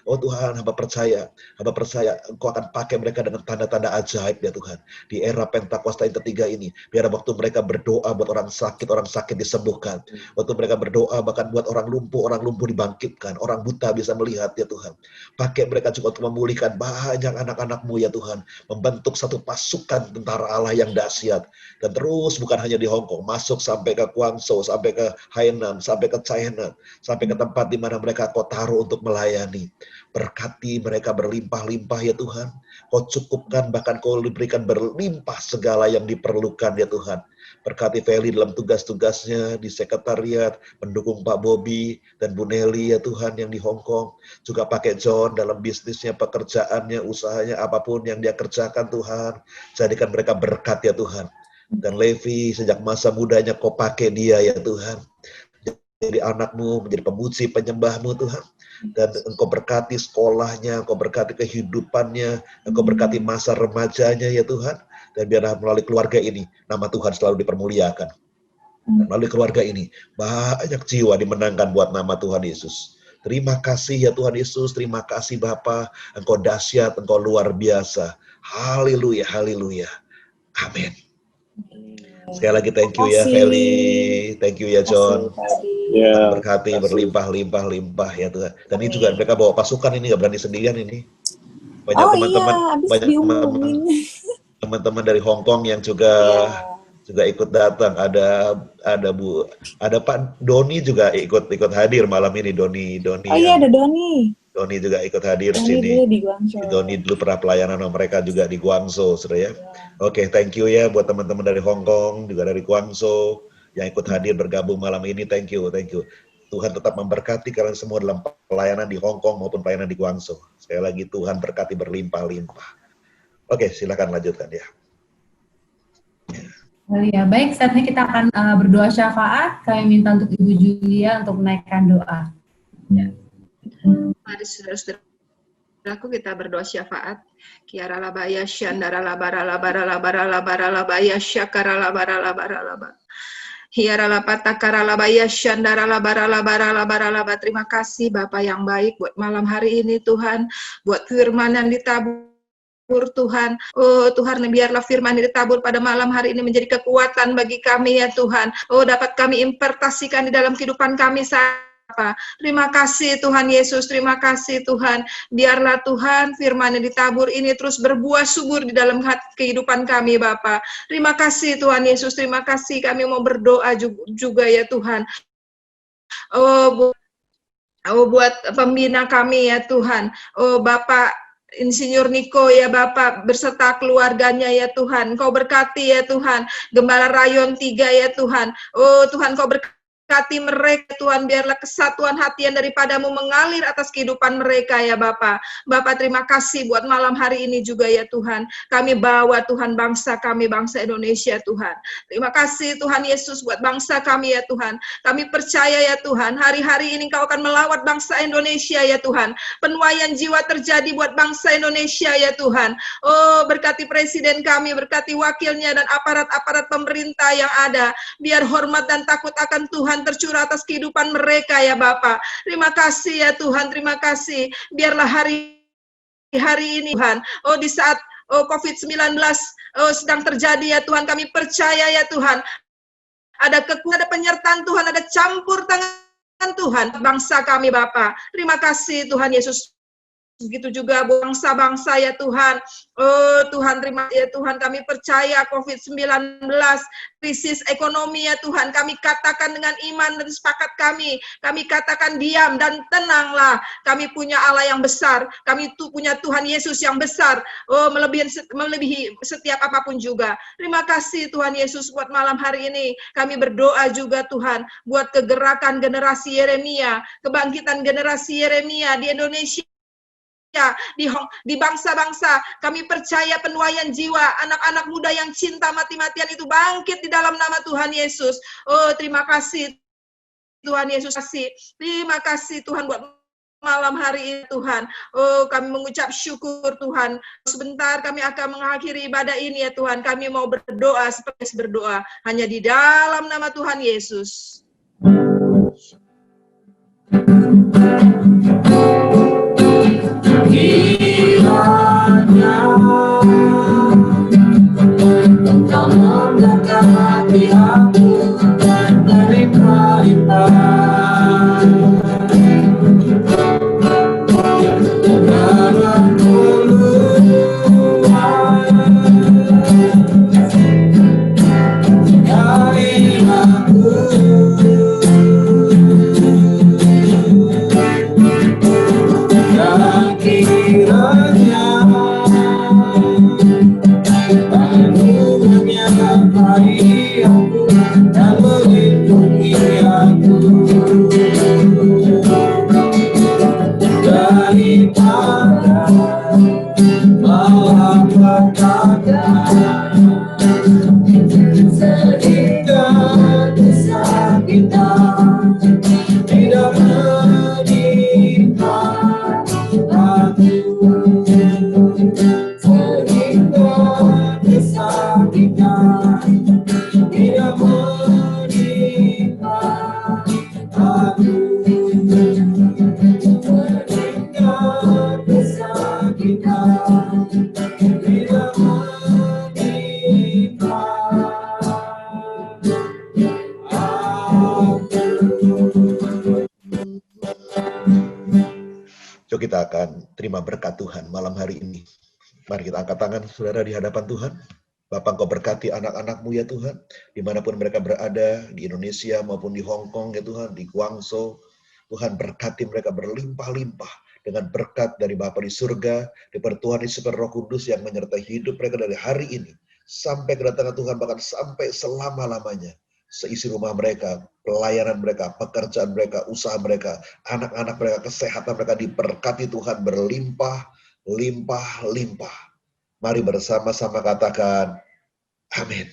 Oh Tuhan, hamba percaya Engkau akan pakai mereka dengan tanda-tanda ajaib ya Tuhan. Di era Pentakosta yang ketiga ini, biar waktu mereka berdoa buat orang sakit disembuhkan. Waktu mereka berdoa bahkan buat orang lumpuh dibangkitkan. Orang buta bisa melihat ya Tuhan. Pakai mereka juga untuk memulihkan banyak anak-anak-Mu ya Tuhan. Membentuk satu pasukan tentara Allah yang dahsyat. Dan terus bukan hanya di Hong Kong, masuk sampai ke Guangzhou, sampai ke Hainan, sampai ke China, sampai ke tempat di mana mereka Kau taruh untuk melayani. Berkati mereka berlimpah-limpah ya Tuhan. Kau cukupkan, bahkan Kau berikan berlimpah segala yang diperlukan ya Tuhan. Berkati Feli dalam tugas-tugasnya di sekretariat, mendukung Pak Bobby dan Bu Nelly ya Tuhan yang di Hong Kong. Juga pakai John dalam bisnisnya, pekerjaannya, usahanya, apapun yang dia kerjakan Tuhan. Jadikan mereka berkat ya Tuhan. Dan Levi sejak masa mudanya Kau pakai dia ya Tuhan. Jadi anak-Mu, menjadi pemuji penyembah-Mu Tuhan. Dan Engkau berkati sekolahnya, Engkau berkati kehidupannya, Engkau berkati masa remajanya ya Tuhan. Dan biarlah melalui keluarga ini, nama Tuhan selalu dipermuliakan. Dan melalui keluarga ini, banyak jiwa dimenangkan buat nama Tuhan Yesus. Terima kasih ya Tuhan Yesus, terima kasih Bapa, Engkau dahsyat, Engkau luar biasa. Haleluya, haleluya. Amin. Sekali lagi thank you ya Feli, thank you ya John. Tuhan berkati berlimpah-limpah ya Tuhan. Dan ini juga mereka bawa pasukan ini, nggak berani sendirian ini. Banyak teman-teman, banyak teman-teman dari Hong Kong yang juga ikut datang. Ada Pak Doni juga ikut hadir malam ini. Doni. Oh iya, ada Doni. Doni juga ikut hadir di sini. Doni dulu pernah pelayanan sama mereka juga di Guangzhou, saudara ya. Oke, thank you ya buat teman-teman dari Hong Kong, juga dari Guangzhou yang ikut hadir bergabung malam ini. Thank you. Tuhan tetap memberkati kalian semua dalam pelayanan di Hong Kong maupun pelayanan di Guangzhou. Sekali lagi Tuhan berkati berlimpah-limpah. Oke, silakan lanjutkan ya. Ya, baik, saatnya kita akan berdoa syafaat. Kami minta untuk Ibu Julia untuk menaikkan doa. Ya. Mari saudara-saudaraku kita berdoa syafaat. Kiara labaya syandara labara labara labara labara labaya syakara labara labara labara. Hiara lapata kara labaya syandara labara labara labara labara. Terima kasih Bapak yang baik buat malam hari ini Tuhan, buat firman yang ditabur Tuhan. Oh Tuhan, biarlah firman yang ditabur pada malam hari ini menjadi kekuatan bagi kami ya Tuhan. Oh dapat kami impartasikan di dalam kehidupan kami saat terima kasih Tuhan Yesus, terima kasih Tuhan. Biarlah Tuhan firman yang ditabur ini terus berbuah subur di dalam kehidupan kami Bapa. Terima kasih Tuhan Yesus, terima kasih. Kami mau berdoa juga ya Tuhan. Buat pembina kami ya Tuhan. Oh Bapak Insinyur Niko ya Bapak beserta keluarganya ya Tuhan. Kau berkati ya Tuhan. Gembala Rayon 3 ya Tuhan. Oh Tuhan Kau berkati mereka Tuhan, biarlah kesatuan hati yang daripadamu mengalir atas kehidupan mereka ya Bapa. Bapa terima kasih buat malam hari ini juga ya Tuhan. Kami bawa Tuhan bangsa kami, bangsa Indonesia Tuhan. Terima kasih Tuhan Yesus buat bangsa kami ya Tuhan. Kami percaya ya Tuhan, hari-hari ini Kau akan melawat bangsa Indonesia ya Tuhan. Penuaian jiwa terjadi buat bangsa Indonesia ya Tuhan. Oh berkati presiden kami, berkati wakilnya dan aparat-aparat pemerintah yang ada. Biar hormat dan takut akan Tuhan tercurah atas kehidupan mereka ya Bapa. Terima kasih ya Tuhan, terima kasih. Biarlah hari ini Tuhan, di saat COVID-19 sedang terjadi ya Tuhan, kami percaya ya Tuhan, ada penyertaan Tuhan, ada campur tangan Tuhan, bangsa kami Bapa. Terima kasih Tuhan Yesus. Begitu juga bangsa-bangsa ya Tuhan. Oh Tuhan, terima ya Tuhan, kami percaya COVID-19, krisis ekonomi ya Tuhan, kami katakan dengan iman dan sepakat kami katakan diam dan tenanglah. Kami punya Allah yang besar, kami punya Tuhan Yesus yang besar, melebihi setiap apapun juga. Terima kasih Tuhan Yesus buat malam hari ini. Kami berdoa juga Tuhan, buat kegerakan generasi Yeremia, kebangkitan generasi Yeremia di Indonesia, di bangsa-bangsa. Kami percaya penuaian jiwa anak-anak muda yang cinta mati-matian itu bangkit di dalam nama Tuhan Yesus. Oh terima kasih Tuhan Yesus. Terima kasih Tuhan buat malam hari ini Tuhan. Oh kami mengucap syukur Tuhan. Sebentar kami akan mengakhiri ibadah ini ya Tuhan. Kami mau berdoa seperti berdoa hanya di dalam nama Tuhan Yesus. Kiranya Engkau memberkati aku dari perintah dalam keluar dari aku. Kiranya Tuhan menyertai aku dan melindungi aku daripada malapetaka sehingga kesakitan tidak menimpa aku, sehingga kesakitan tidak menimpa kita akan terima berkat Tuhan malam hari ini. Mari kita angkat tangan saudara di hadapan Tuhan. Bapa, Engkau berkati anak-anak-Mu ya Tuhan, dimanapun mereka berada, di Indonesia maupun di Hong Kong ya Tuhan, di Guangzhou. Tuhan berkati mereka berlimpah-limpah dengan berkat dari Bapa di surga, di pertuhan Yesus Roh Kudus yang menyertai hidup mereka dari hari ini sampai kedatangan Tuhan, bahkan sampai selama-lamanya. Seisi rumah mereka, pelayanan mereka, pekerjaan mereka, usaha mereka, anak-anak mereka, kesehatan mereka diberkati Tuhan berlimpah, limpah, limpah. Mari bersama-sama katakan, amin.